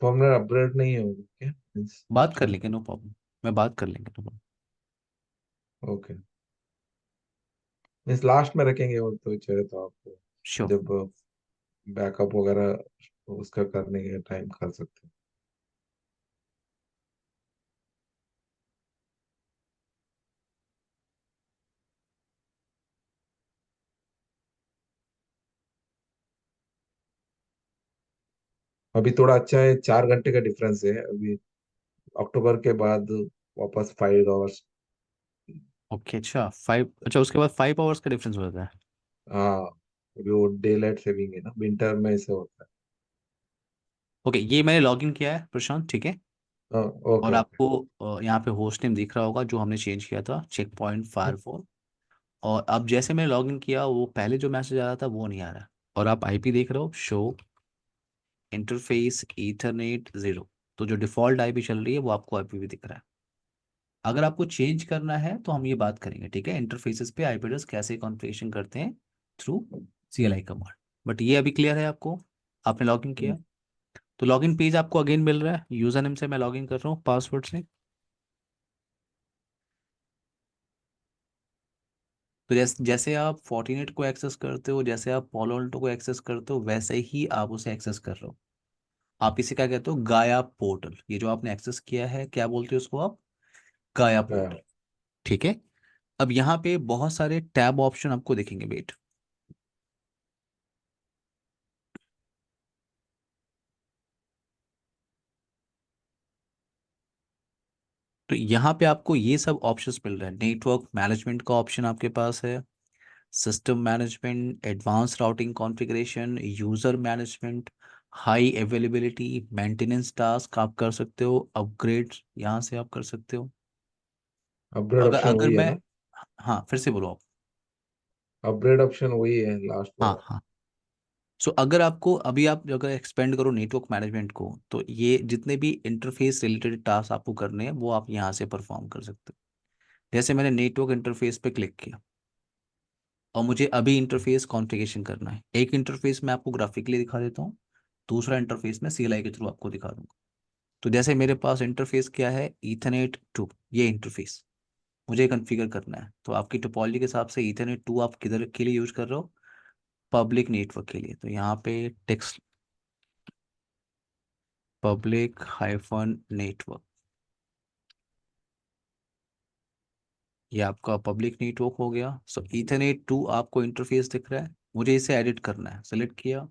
फर्मवेयर अपग्रेड नहीं होगा क्या, मीन्स हूँ। बात कर ऑप्शन? लेंगे, नो प्रॉब्लम। मैं बात कर लेंगे, no problem. Okay. Means last में रखेंगे वो, तो चाहे तो आप श्योर। जब बैकअप वगैरह उसका करने के टाइम कर सकते हैं। अभी थोड़ा अच्छा है, 4 घंटे का डिफरेंस है अभी। अक्टूबर के बाद वापस 5 आवर्स। ओके अच्छा, 5, अच्छा उसके बाद 5 आवर्स का डिफरेंस हो जाता है। हाँ, अभी वो डे लाइट सेविंग है ना, विंटर में ऐसे होता ओके, ये मैंने लॉग इन किया है प्रशांत, ठीक है। है। ओके, और ओके। आपको यहाँ पे होस्ट नेम दिख रहा होगा, जो हमने चेंज किया था, चेक पॉइंट फायर। और अब जैसे मैंने लॉगिन किया, वो पहले जो मैसेज आ रहा था वो नहीं आ रहा। और आप आईपी देख रहे हो, शो इंटरफेस ईथरनेट 0। तो जो डिफॉल्ट आईपी चल रही है वो आपको आईपी भी दिख रहा है। अगर आपको चेंज करना है तो हम ये बात करेंगे, ठीक है, इंटरफेसेस पे आईपी एड्रेस कैसे कॉन्फ़िगरेशन करते हैं थ्रू CLI कमांड। बट ये अभी क्लियर है आपको, आपने लॉगिन किया। तो लॉगिन पेज आपको अगेन मिल रहा है, यूजर नेम से मैं लॉगिन कर रहा हूँ, पासवर्ड से। तो जैसे जैसे आप फोर्टिनेट को एक्सेस करते हो, जैसे आप पोलो अल्टो को एक्सेस करते हो, वैसे ही आप उसे एक्सेस कर रहे हो। आप इसे क्या कहते हो, गाया पोर्टल। ये जो आपने एक्सेस किया है, क्या बोलते हो उसको आप, गाया पोर्टल, हाँ। ठीक है। अब यहाँ पे बहुत सारे टैब ऑप्शन आपको दिखेंगे, वेट। तो यहाँ पे आपको ये सब ऑप्शंस मिल रहे हैं। नेटवर्क मैनेजमेंट का ऑप्शन आपके पास है, system management, advance routing configuration, user management, high availability, maintenance task आप कर सकते हो, अपग्रेड यहाँ से आप कर सकते हो। तो अपग्रेड अगर ऑप्शन अगर वही है मैं, ना? हाँ फिर से बोलो आप। अपग्रेड ऑप्शन वही है लास्ट हाँ वाला? हाँ। सो अगर आपको अभी, आप अगर एक्सपेंड करो नेटवर्क मैनेजमेंट को, तो ये जितने भी इंटरफेस रिलेटेड टास्क आपको करने हैं, वो आप यहाँ से परफॉर्म कर सकते हो। जैसे मैंने नेटवर्क इंटरफेस पे क्लिक किया, और मुझे अभी इंटरफेस कॉन्फ़िगरेशन करना है। एक इंटरफेस मैं आपको ग्राफिकली दिखा देता हूँ, दूसरा इंटरफेस मैं CLI के थ्रू आपको दिखा दूंगा। तो जैसे मेरे पास इंटरफेस क्या है, Ethernet 2, ये इंटरफेस मुझे कॉन्फ़िगर करना है। तो आपकी टोपोलॉजी के हिसाब से Ethernet 2 आप किधर के लिए यूज कर रहे हो, पब्लिक नेटवर्क के लिए। तो यहाँ पे टेक्स्ट, पब्लिक हाइफन नेटवर्क, ये आपका पब्लिक नेटवर्क हो गया। सो ईथरनेट 2 आपको इंटरफेस दिख रहा है, मुझे इसे एडिट करना है। सेलेक्ट किया,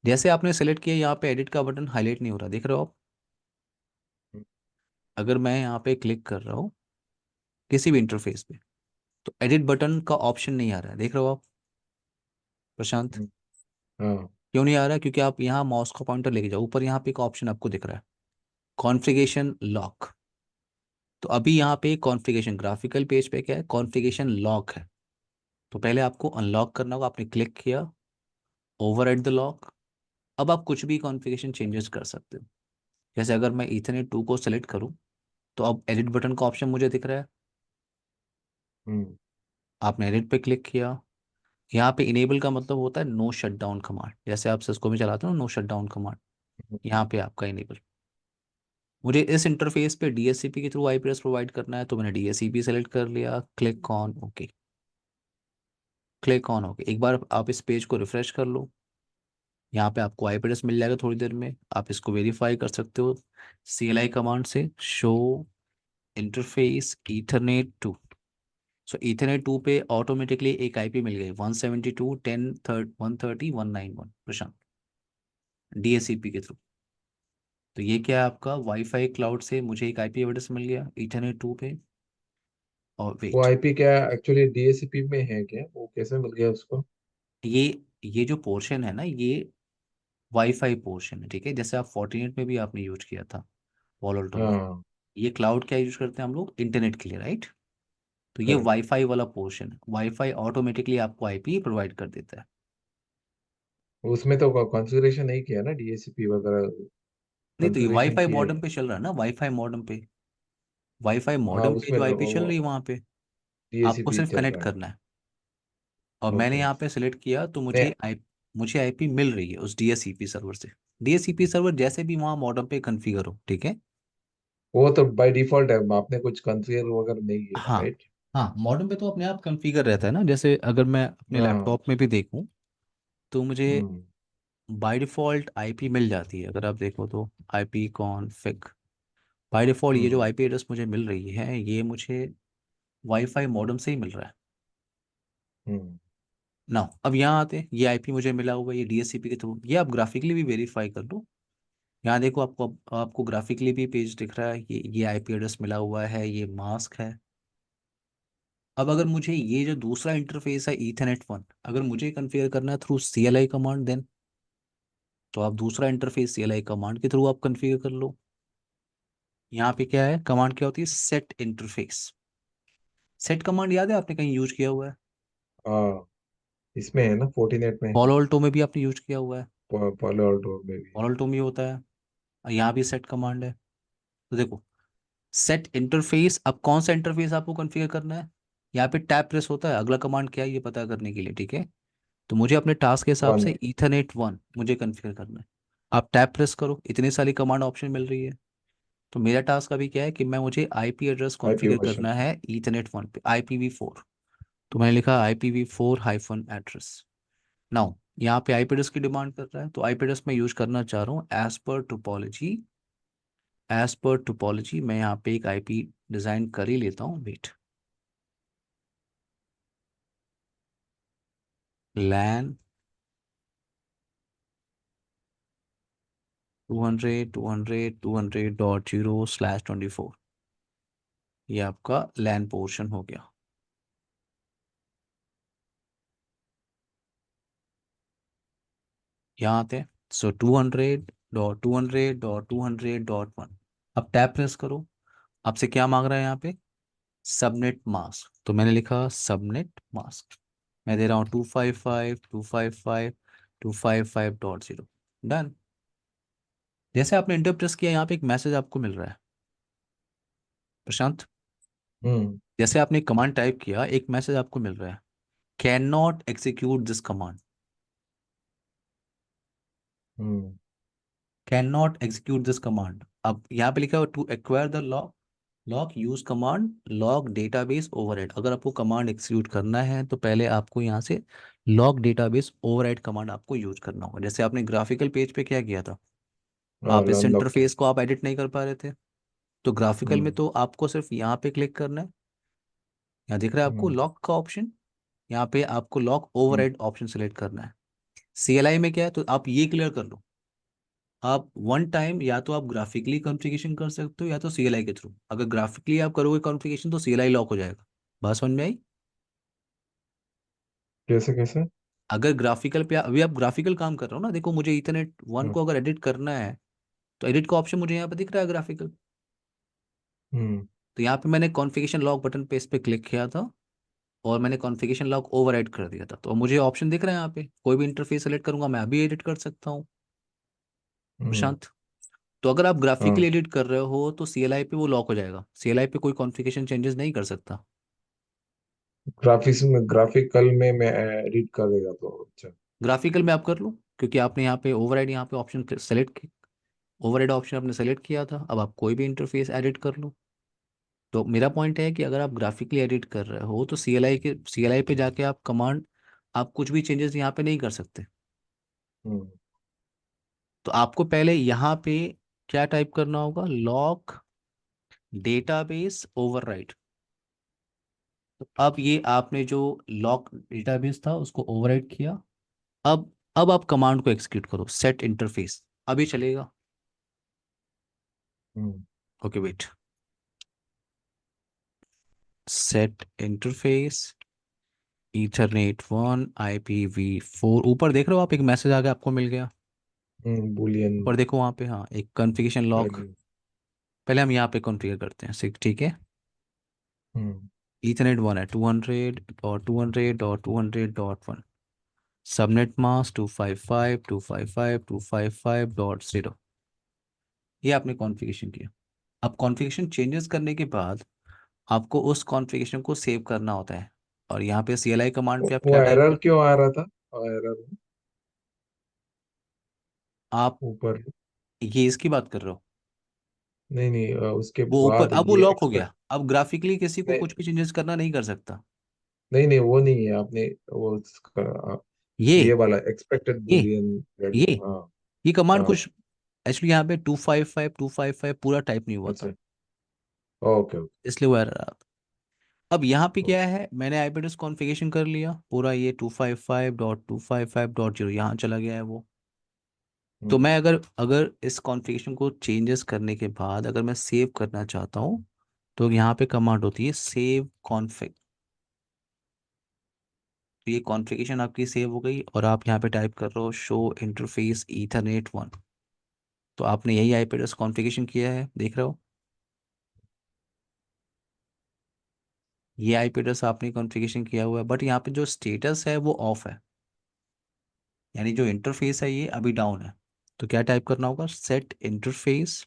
जैसे आपने सेलेक्ट किया यहाँ पे एडिट का बटन हाईलाइट नहीं हो रहा, देख रहे हो आप? अगर मैं यहाँ पे क्लिक कर रहा हूँ किसी भी इंटरफेस पे, तो एडिट बटन का ऑप्शन नहीं आ रहा है, देख रहे हो आप प्रशांत? हम्म, हाँ। क्यों नहीं आ रहा है? क्योंकि आप यहाँ माउस का पॉइंटर लेके जाओ ऊपर, यहाँ पे एक ऑप्शन आपको दिख रहा है, कॉन्फ़िगरेशन लॉक। तो अभी यहाँ पे कॉन्फ़िगरेशन, ग्राफिकल पेज पे क्या है, कॉन्फ़िगरेशन लॉक है। तो पहले आपको अनलॉक करना होगा, आपने क्लिक किया, ओवर एट द लॉक। अब आप कुछ भी कॉन्फ़िगरेशन चेंजेस कर सकते हो। जैसे अगर मैं ईथरनेट 2 को सेलेक्ट करूँ, तो अब एडिट बटन का ऑप्शन मुझे दिख रहा है, हम्म। आपने एडिट पे क्लिक किया। यहाँ पे इनेबल का मतलब होता है नो शट डाउन कमांड, जैसे आप सिस्को में चलाते हो नो शट डाउन कमांड, यहाँ पे आपका इनेबल। मुझे इस इंटरफेस पे डीएससीपी के थ्रू आईपी एड्रेस प्रोवाइड करना है, तो मैंने डीएससीपी सेलेक्ट कर लिया, click on okay. Click on okay, एक बार आप इस पेज को रिफ्रेश कर लो, यहाँ पे आपको आईपी एड्रेस मिल जाएगा थोड़ी देर में। आप इसको वेरीफाई कर सकते हो CLI कमांड से, शो इंटरफेस ईथरनेट 2। सो ईथरनेट 2 पे ऑटोमेटिकली एक आईपी मिल गई, 172.10.130.191 प्रशांत, डीएससीपी के थ्रू। तो ये क्या है, आपका वाईफाई क्लाउड से मुझे एक आईपी एड्रेस मिल गया ईथरनेट 2 पे। और वो वेट, आईपी क्या एक्चुअली डीएससीपी में है क्या, वो कैसे मिल गया उसको? ये ये जो पोर्शन है ना, ये वाईफाई पोर्शन है, ठीक है? जैसे आप फोर्टिनेट में भी आपने यूज किया था वॉलल्टो में, हाँ। ये क्लाउड क्या यूज करते हैं हम लोग, इंटरनेट के लिए, राइट? तो ये करेक्ट। वाईफाई वाला पोर्शन है, वाईफाई ऑटोमेटिकली आपको आईपी प्रोवाइड कर देता है। उसमें तो कॉन्फ़िगरेशन नहीं किया ना डीएससीपी वगैरह? नहीं, तो ये कॉन्फ़िगरेशन वाईफाई किए? मॉडेम पे चल रहा है ना, वाईफाई मॉडेम पे, वाईफाई हाँ, मॉडेम पे उसमें जो आईपी चल वो रही है वहां पे आपको डीएससीपी सिर्फ चल कनेक्ट रहा है। करना है। और मैंने ओके। यहाँ पे सिलेक्ट किया, तो नहीं, मुझे आईपी मिल रही है उस डीएससीपी सर्वर से। डीएससीपी सर्वर जैसे भी वहाँ मॉडेम पे कॉन्फ़िगर हो, ठीक है? वो तो बाय डिफॉल्ट है, आपने कुछ कॉन्फ़िगर वगैरह नहीं किया, हाँ, राइट? हाँ, मॉडेम पे तो अपने आप कॉन्फ़िगर रहता है ना। जैसे अगर मैं अपने हाँ। लैपटॉप में भी देखूँ, तो मुझे हम्म। बाय डिफ़ॉल्ट आईपी मिल जाती है। अगर आप देखो तो आईपी कॉन्फ़िग, बाय डिफ़ॉल्ट ये जो हम्म। आईपी एड्रेस मुझे मिल रही है, ये मुझे वाईफाई मॉडेम से ही मिल रहा है हम्म। ना। अब यहाँ आते हैं, ये आईपी मुझे मिला हुआ है ये डीएससीपी के थ्रू, ये आप ग्राफिकली भी वेरीफाई कर लो। यहाँ देखो, आपको ग्राफिकली भी पेज दिख रहा है, ये आईपी एड्रेस मिला हुआ है, ये मास्क है। अब अगर मुझे ये जो दूसरा इंटरफेस है ईथरनेट 1, अगर मुझे कॉन्फ़िगर करना है थ्रू CLI कमांड, देन तो आप दूसरा इंटरफेस CLI कमांड के थ्रू आप कॉन्फ़िगर कर लो। यहाँ पे क्या है, कमांड क्या होती है, सेट इंटरफेस। सेट कमांड याद है, आपने कहीं यूज किया हुआ है? हाँ, इसमें है ना, फोर्टीनेट में। पॉलो अल्टो में भी आपने यूज किया हुआ है, पॉलो ऑल्टो में भी। पॉलो अल्टो में होता है, और यहाँ भी सेट कमांड है। तो देखो, सेट इंटरफेस, अब कौन सा इंटरफेस आपको कॉन्फ़िगर करना है, यहाँ पे टैब प्रेस होता है, अगला कमांड क्या है ये पता करने के लिए, ठीक है? तो मुझे अपने टास्क के हिसाब वन। से ईथरनेट 1 मुझे कॉन्फ़िगर करना है। आप टैब प्रेस करो, इतनी सारी कमांड ऑप्शन मिल रही है। तो मेरा टास्क अभी क्या है कि मैं मुझे IP address IP configure version. करना है ईथरनेट 1 पे, IPv4। तो मैंने लिखा IPv4 हाइफन एड्रेस। नाउ यहाँ पे आईपी एड्रेस की डिमांड कर रहा है, तो आईपी एड्रेस मैं यूज करना चाह रहा हूँ as per topology. As per topology मैं यहाँ पे एक आईपी डिजाइन कर ही लेता हूँ, वेट। लैन 200.200.0/24, ये आपका लैन पोर्शन हो गया। यहाँ आते हैं, सो 200.200.200.1। अब टैब प्रेस करो, आपसे क्या मांग रहा है यहाँ पे, सबनेट मास्क। तो मैंने लिखा सबनेट मास्क, मैं दे रहा हूँ 255.255.255.0। डन। जैसे आपने इंटर प्रेस किया, यहाँ पे एक मैसेज आपको मिल रहा है प्रशांत, हम्म। जैसे आपने कमांड टाइप किया एक मैसेज आपको मिल रहा है, can not execute this command. Hmm. Can not execute this command, अब यहाँ पे लिखा है to acquire the lock, lock use command lock database overhead. अगर आपको कमांड एग्जीक्यूट करना है, तो पहले आपको यहाँ से लॉक डेटाबेस ओवरहेड कमांड आपको यूज करना होगा। जैसे आपने ग्राफिकल पेज पे क्या किया था, हाँ, आप इस अनलॉक किया। इंटरफेस को आप एडिट नहीं कर पा रहे थे, तो ग्राफिकल में हम्म। तो आपको सिर्फ यहाँ पे क्लिक करना है, यहाँ दिख रहा है आपको हम्म। लॉक का ऑप्शन। यहाँ पे आपको लॉक हम्म। ओवरराइड ऑप्शन सेलेक्ट करना है। सीएलआई में क्या है, तो आप ये क्लियर कर लो। आप वन टाइम या तो आप ग्राफिकली कॉन्फ़िगरेशन कर सकते हो या तो सीएलआई के थ्रू। अगर ग्राफिकली आप करोगे कॉन्फ़िगरेशन तो सीएलआई लॉक हो जाएगा। बात समझ में आई? कैसे कैसे? अगर ग्राफिकल पे अभी आप ग्राफिकल काम कर रहे हो ना, देखो मुझे इथरनेट वन हम्म। को अगर एडिट करना है तो एडिट का ऑप्शन मुझे यहाँ पे दिख रहा है ग्राफिकल। हम्म। तो यहाँ पे मैंने कॉन्फ़िगरेशन लॉक बटन पे इस पे क्लिक किया था और मैंने कॉन्फ़िगरेशन लॉक ओवरराइड कर दिया था, तो मुझे ऑप्शन दिख रहा है यहाँ पे। कोई भी इंटरफेस सेलेक्ट करूंगा मैं अभी एडिट कर सकता हूँ। हम्म। प्रशांत, तो अगर आप ग्राफिकली हाँ। एडिट कर रहे हो तो सीएलआई पे वो लॉक हो जाएगा, सीएलआई पे कोई कॉन्फ़िगरेशन चेंजेस नहीं कर सकता। ग्राफिकल में मैं एडिट कर देगा तो अच्छा। ग्राफिकल में आप कर लो, क्योंकि आपने यहाँ पे ओवरराइड यहाँ पे ऑप्शन सेलेक्ट, ओवरराइड ऑप्शन आपने सेलेक्ट किया था, अब आप कोई भी इंटरफेस एडिट कर लो। तो मेरा पॉइंट है कि अगर आप ग्राफिकली एडिट कर रहे हो तो सीएलआई पे जाके आप कमांड, आप कुछ भी चेंजेस यहाँ पे नहीं कर सकते। हम्म। तो आपको पहले यहाँ पे क्या टाइप करना होगा, लॉक डेटाबेस ओवरराइड। तो अब ये आपने जो लॉक डेटाबेस था उसको ओवरराइड किया। अब आप कमांड को एक्सिक्यूट करो, सेट इंटरफेस। अभी चलेगा? Hmm. Okay wait, set interface ethernet 1 IPv4, ऊपर देख रहे हो आप, एक मैसेज आ गया आपको मिल गया। बुलियन ऊपर देखो वहाँ पे, हाँ एक कॉन्फ़िगरेशन लॉक। वैल्यू। पहले हम यहाँ पे कॉन्फ़िगर करते हैं सिक, ठीक है। हम्म। ईथरनेट 1 है 200.200.200.1, सबनेट मास्क 255.255.255.0। ये आपने कॉन्फ़िगरेशन किया। अब कॉन्फ़िगरेशन चेंजेस करने के बाद आपको उस कॉन्फ़िगरेशन को सेव करना होता है। और यहाँ पे CLI कमांड पे आप वो क्या टाइप एरर करते क्यों हो? आ रहा था? एरर आप ऊपर। ये इसकी बात कर रहे हो? नहीं नहीं, उसके वो ऊपर बाद अब वो ये लॉक हो एक्सपेक्ट। गया, अब ग्राफिकली किसी को नहीं कुछ भी चेंजेस करना नहीं कर सकता। नहीं नहीं, वो नहीं है आपने। वो उसका, ये ये वाला एक्सपेक्टेड ये बुलियन वैल्यू, ये हाँ। ये कमांड हाँ। कुछ एक्चुअली यहाँ पे 255 पूरा टाइप नहीं हुआ था, अच्छा। Okay okay. इसलिए वो एरर आ रहा था। अब यहाँ पे क्या ओके। है, मैंने IP एड्रेस कॉन्फ़िगरेशन कर लिया पूरा, ये 255.255.0 यहाँ चला गया है वो। तो हम्म। मैं अगर अगर इस कॉन्फ़िगरेशन को चेंजेस करने के बाद अगर मैं सेव करना चाहता हूँ तो यहाँ पे कमांड होती है सेव कॉन्फ़िग। तो ये कॉन्फ़िगरेशन आपकी सेव हो गई और आप यहाँ पे टाइप कर रहे हो शो इंटरफेस ईथरनेट 1। तो आपने यही IP एड्रेस कॉन्फ़िगरेशन किया है, देख रहे हो। ये IP एड्रेस आपने कॉन्फ़िगरेशन किया हुआ है, बट यहाँ पे जो स्टेटस है वो ऑफ है, यानी जो इंटरफेस है ये अभी डाउन है। तो क्या टाइप करना होगा, सेट इंटरफेस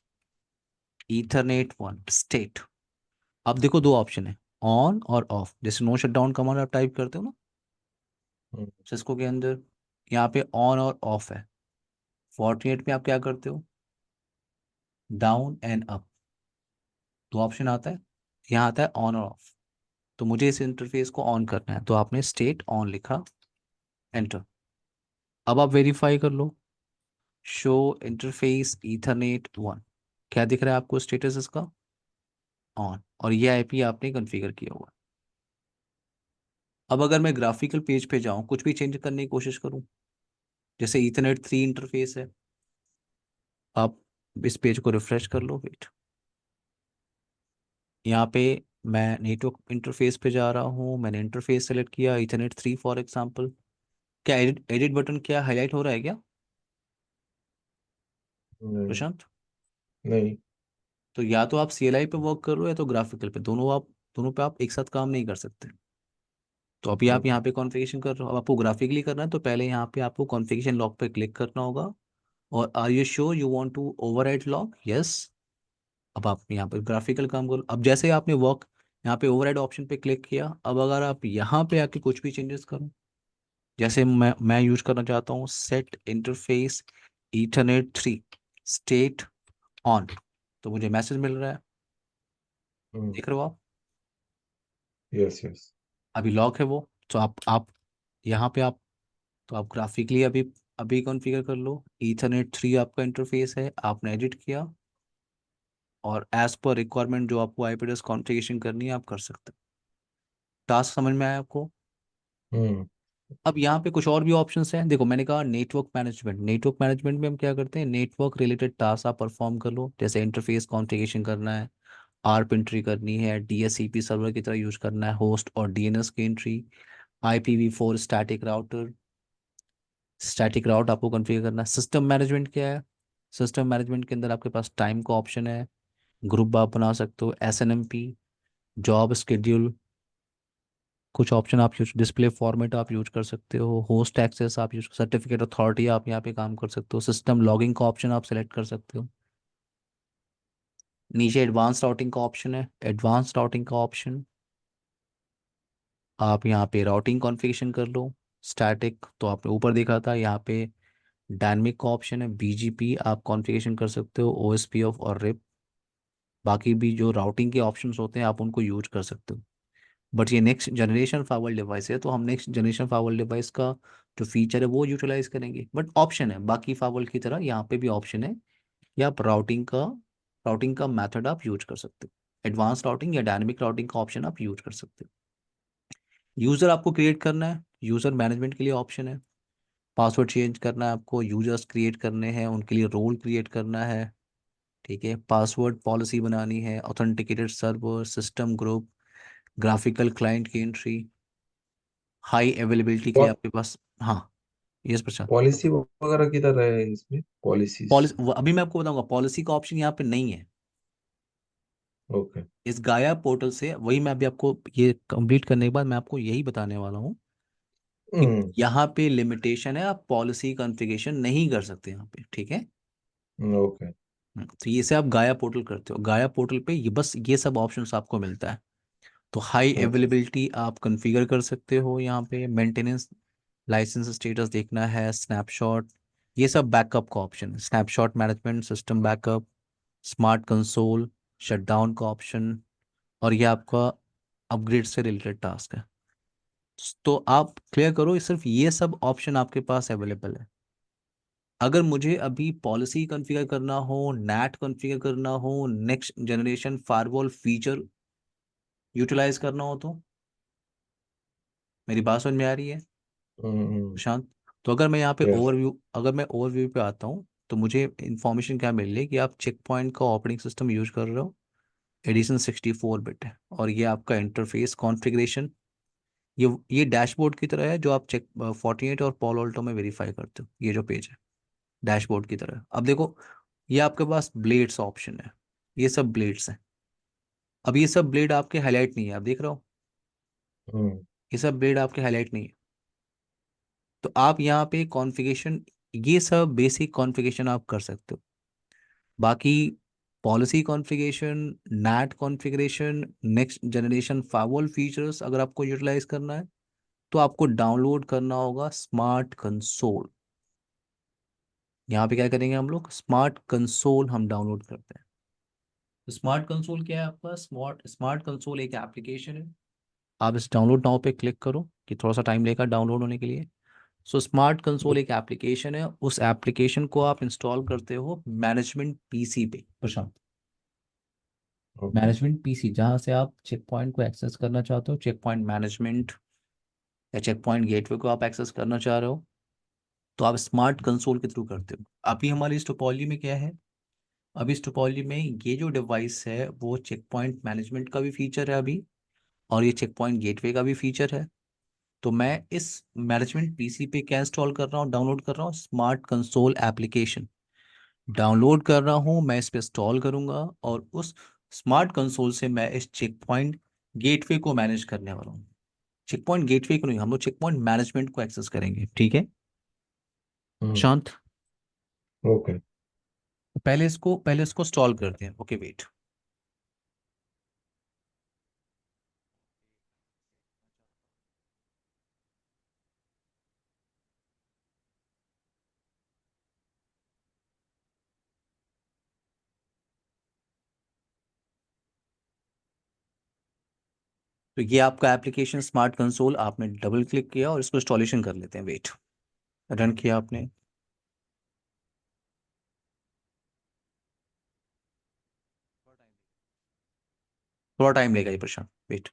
ईथरनेट 1 स्टेट। अब देखो दो ऑप्शन है, ऑन और ऑफ। जैसे नो शट डाउन कमांड आप टाइप करते हो ना हम्म। सिस्को के अंदर, यहाँ पे ऑन और ऑफ है। फॉर्टिनेट में आप क्या करते हो, डाउन एंड अप, दो ऑप्शन आता है। यहाँ आता है ऑन और ऑफ। तो मुझे इस इंटरफेस को ऑन करना है, तो आपने स्टेट ऑन लिखा, एंटर। अब आप वेरीफाई कर लो, शो इंटरफेस ईथरनेट 1, क्या दिख रहा है आपको स्टेटस इसका, ऑन, और ये IP आपने कॉन्फ़िगर किया हुआ है। अब अगर मैं ग्राफिकल पेज पे जाऊं कुछ भी चेंज करने की कोशिश करूं, जैसे ईथरनेट 3 इंटरफेस है, आप इस पेज को रिफ्रेश कर लो, वेट। यहाँ पे मैं नेटवर्क इंटरफेस पे जा रहा हूँ, मैंने इंटरफेस सेलेक्ट किया ईथरनेट 3 फॉर एग्जांपल। क्या एडिट एडिट बटन क्या हाईलाइट हो रहा है क्या, नहीं प्रशांत? नहीं। तो या तो आप CLI पे वर्क कर रहे हो या तो ग्राफिकल पे, दोनों पे आप एक साथ काम नहीं कर सकते। तो अभी आप ओके। यहाँ पे कॉन्फ़िगरेशन कर रहे हो, अब आपको ग्राफिकली करना है तो पहले यहाँ पे आपको कॉन्फ़िगरेशन लॉक पे क्लिक करना होगा। और are you sure you want to override lock, yes. अब आप यहाँ पे ग्राफिकल काम करो। अब जैसे ही आपने वर्क यहाँ पे ओवरराइड ऑप्शन पे क्लिक किया, अब अगर आप यहाँ पे आके कुछ भी चेंजेस करो, जैसे मैं यूज करना चाहता हूँ set interface Ethernet 3 state on, तो मुझे मैसेज मिल रहा है, हम्म। देख रहे हो आप। Yes yes. अभी लॉक है वो, तो आप यहाँ पे आप, तो आप ग्राफिकली अभी अभी कॉन्फ़िगर कर लो। ईथरनेट 3 आपका इंटरफेस है, आपने एडिट किया, और एज पर रिक्वायरमेंट जो आपको IP एड्रेस कॉन्फ़िगरेशन करनी है आप कर सकते टास्क समझ में आया आपको? हम्म। अब यहाँ पे कुछ और भी ऑप्शंस हैं। देखो मैंने कहा नेटवर्क मैनेजमेंट, नेटवर्क मैनेजमेंट में हम क्या करते हैं, नेटवर्क रिलेटेड टास्क आप परफॉर्म कर लो, जैसे इंटरफेस कॉन्फ़िगरेशन करना है, आरप एंट्री करनी है, डीएससीपी सर्वर की तरह यूज करना है, होस्ट और डीएनएस की entry, IPv4 static router, static route आपको कॉन्फ़िगर करना है। सिस्टम मैनेजमेंट क्या है? सिस्टम मैनेजमेंट के अंदर आपके पास टाइम का ऑप्शन है, ग्रुप आप बना सकते हो, SNMP, जॉब शेड्यूल, कुछ ऑप्शन आप यूज, डिस्प्ले फॉर्मेट आप यूज कर सकते हो, होस्ट एक्सेस आप यूज, सर्टिफिकेट अथॉरिटी आप यहाँ पे काम कर सकते हो, सिस्टम लॉगिंग का ऑप्शन आप सेलेक्ट कर सकते हो। नीचे एडवांस राउटिंग का ऑप्शन है, एडवांस राउटिंग का ऑप्शन आप यहाँ पे राउटिंग कॉन्फ़िगरेशन कर लो। स्टैटिक तो आपने ऊपर देखा था, यहाँ पे डायनेमिक का ऑप्शन है, BGP आप कॉन्फ़िगरेशन कर सकते हो, OSPF और RIP। बाकी भी जो राउटिंग के ऑप्शंस होते हैं आप उनको यूज कर सकते हो। बट ये नेक्स्ट जनरेशन फाइबर डिवाइस है, तो हम नेक्स्ट जनरेशन फाइबर डिवाइस का जो फीचर है वो यूटिलाइज करेंगे, बट ऑप्शन है बाकी फाइबर की तरह, यहाँ पे भी ऑप्शन है कि आप राउटिंग का मेथड आप यूज कर सकते हो, एडवांस राउटिंग या डायनेमिक राउटिंग का ऑप्शन आप यूज कर सकते हो। यूज़र आपको क्रिएट करना है, यूज़र मैनेजमेंट के लिए ऑप्शन है, पासवर्ड चेंज करना है आपको, यूजर्स क्रिएट करने हैं, उनके लिए रोल क्रिएट करना है, ठीक है, पासवर्ड पॉलिसी बनानी है, authenticated server, system group, graphical client की एंट्री, हाई अवेलेबिलिटी के लिए आपके पास। हाँ, यस प्रशांत। पॉलिसी वगैरह किधर है इसमें, पॉलिसीज? पॉलिसी अभी मैं आपको बताऊंगा, पॉलिसी का ऑप्शन यहाँ पे नहीं है ओके। इस गाया पोर्टल से। वही मैं अभी आपको ये कंप्लीट करने के बाद मैं आपको यही बताने वाला हूँ कि हम्म। यहाँ पे लिमिटेशन है, आप पॉलिसी कॉन्फ़िगरेशन नहीं कर सकते यहाँ पे, ठीक है। ओके। तो ये से आप गाया पोर्टल करते हो, गाया पोर्टल पे ये बस ये सब ऑप्शंस आपको मिलता है। तो हाई ओके। अवेलेबिलिटी आप कॉन्फ़िगर कर सकते हो, यहाँ पे मेंटेनेंस, लाइसेंस स्टेटस देखना है, स्नैपशॉट, ये सब बैकअप का ऑप्शन है, snapshot management, system backup, smart console, shutdown का ऑप्शन, और ये आपका अपग्रेड से रिलेटेड टास्क है। तो आप क्लियर करो, ये सिर्फ ये सब ऑप्शन आपके पास अवेलेबल है। अगर मुझे अभी पॉलिसी कॉन्फ़िगर करना हो, नैट कॉन्फ़िगर करना हो, next generation firewall feature utilize करना हो, तो मेरी बात समझ में आ रही है हम्म। प्रशांत? तो अगर मैं यहाँ पे यस। ओवरव्यू, अगर मैं ओवरव्यू पे आता हूँ, तो मुझे इन्फॉर्मेशन क्या मिल रही है कि आप चेक पॉइंट का ऑपरेटिंग सिस्टम यूज कर रहे हो, एडिशन 64 बिट है, और ये आपका इंटरफेस कॉन्फ़िगरेशन, ये डैशबोर्ड की तरह है जो आप चेक 48 और पॉल ऑल्टो में वेरीफाई करते हो, ये जो पेज है डैशबोर्ड की तरह। अब देखो, ये आपके पास ब्लेड्स ऑप्शन है, ये सब ब्लेड्स हैं। अब ये सब ब्लेड आपके हाईलाइट नहीं है, आप देख रहे हो, हम्म। ये सब ब्लेड आपके हाईलाइट नहीं है। तो आप यहाँ पे कॉन्फ़िगरेशन, ये सब बेसिक कॉन्फ़िगरेशन आप कर सकते हो। बाकी policy configuration, NAT configuration, next generation firewall features अगर आपको यूटिलाइज करना है, तो आपको डाउनलोड करना होगा स्मार्ट कंसोल। यहाँ पे क्या करेंगे हम लोग, स्मार्ट कंसोल हम डाउनलोड करते हैं। तो स्मार्ट कंसोल क्या है आपका, स्मार्ट स्मार्ट कंसोल एक एप्लीकेशन है। आप इस डाउनलोड नाउ पे क्लिक करो, कि थोड़ा सा टाइम लेगा डाउनलोड होने के लिए। सो स्मार्ट कंसोल एक एप्लीकेशन है, उस एप्लीकेशन को आप इंस्टॉल करते हो मैनेजमेंट पीसी पे प्रशांत। ओके। मैनेजमेंट पीसी जहाँ से आप चेक पॉइंट को एक्सेस करना चाहते हो, चेक पॉइंट मैनेजमेंट या चेक पॉइंट गेटवे को आप एक्सेस करना चाह रहे हो, तो आप स्मार्ट कंसोल के थ्रू करते हो। अभी हमारी इस टोपोलॉजी में क्या है, अभी इस टोपोलॉजी में ये जो डिवाइस है वो चेक पॉइंट मैनेजमेंट का भी फीचर है अभी, और ये चेक पॉइंट गेटवे का भी फीचर है। तो मैं इस मैनेजमेंट पीसी पे क्या इंस्टॉल कर रहा हूँ, डाउनलोड कर रहा हूँ स्मार्ट कंसोल एप्लीकेशन, डाउनलोड कर रहा हूँ, मैं इस पे इंस्टॉल करूंगा, और उस स्मार्ट कंसोल से मैं इस चेक पॉइंट गेटवे को मैनेज करने वाला हूँ। चेक पॉइंट गेटवे को नहीं, हम लोग चेक पॉइंट मैनेजमेंट को एक्सेस करेंगे, ठीक है हम्म। शांत? ओके। पहले इसको इंस्टॉल करते हैं, ओके वेट। तो ये आपका एप्लीकेशन स्मार्ट कंसोल, आपने डबल क्लिक किया और इसको इंस्टॉलेशन कर लेते हैं, वेट। रन किया आपने, थोड़ा टाइम लेगा ये प्रशांत, वेट।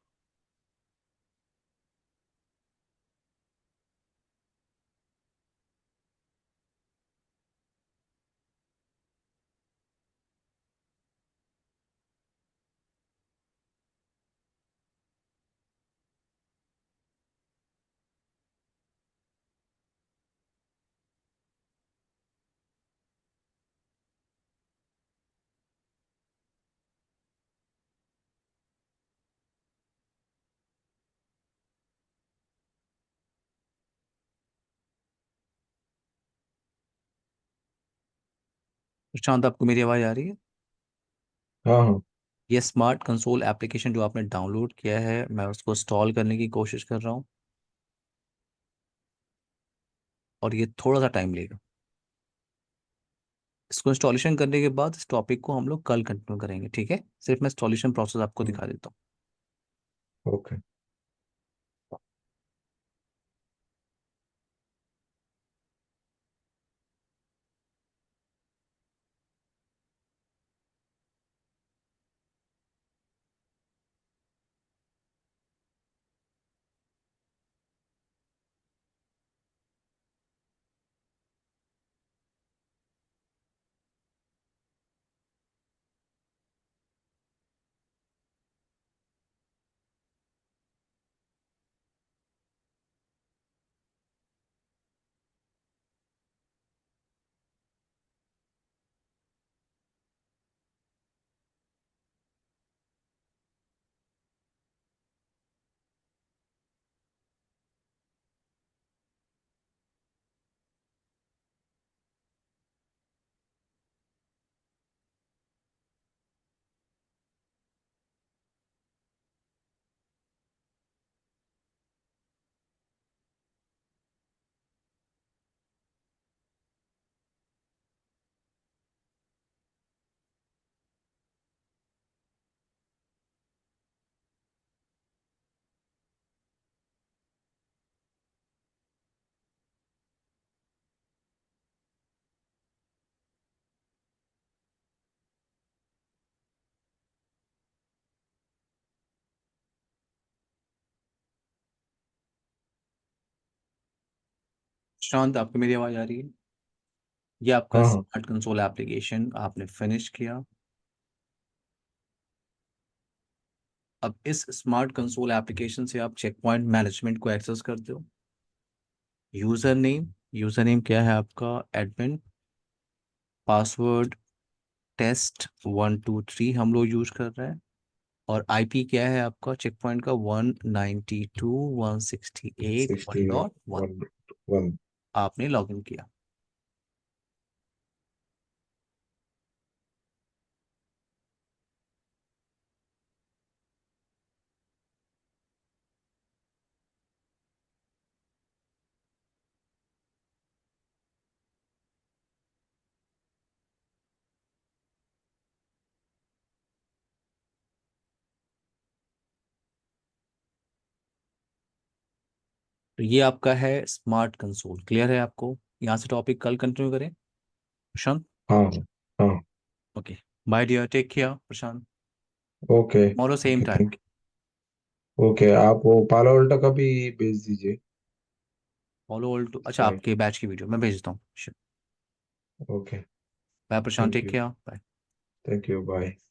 प्रशांत, आपको मेरी आवाज़ आ रही है? हाँ हाँ। ये स्मार्ट कंसोल एप्लीकेशन जो आपने डाउनलोड किया है, मैं उसको इंस्टॉल करने की कोशिश कर रहा हूँ, और ये थोड़ा सा टाइम लेगा। इसको इंस्टॉलेशन करने के बाद इस टॉपिक को हम लोग कल कंटिन्यू करेंगे, ठीक है? सिर्फ मैं इंस्टॉलेशन प्रोसेस आपको हम्म, दिखा देता हूँ। ओके। प्रशांत, आपको मेरी आवाज़ आ रही है? ये आपका हाँ हाँ। स्मार्ट कंसोल एप्लीकेशन आपने फिनिश किया। अब इस स्मार्ट कंसोल एप्लीकेशन से आप चेक पॉइंट मैनेजमेंट को एक्सेस करते हो। यूज़र नेम क्या है आपका? एडमिन। पासवर्ड test123 हम लोग यूज कर रहे हैं। और आईपी क्या है आपका चेक पॉइंट का? 192.168.1.1। 61 आपने लॉगिन किया। तो ये आपका है स्मार्ट कंसोल। क्लियर है आपको? यहाँ से टॉपिक कल कंटिन्यू करें, प्रशांत? हाँ हाँ हाँ। Okay. Bye dear, take care Prashant. Okay tomorrow same okay, time. Thank you. Okay, आप वो पालो अल्टो का भी भेज दीजिए फॉलो ऑल टू, अच्छा, साइट। आपके बैच की वीडियो मैं भेजता हूँ। Okay. Bye Prashant, thank take you. Care, bye. Thank you, bye.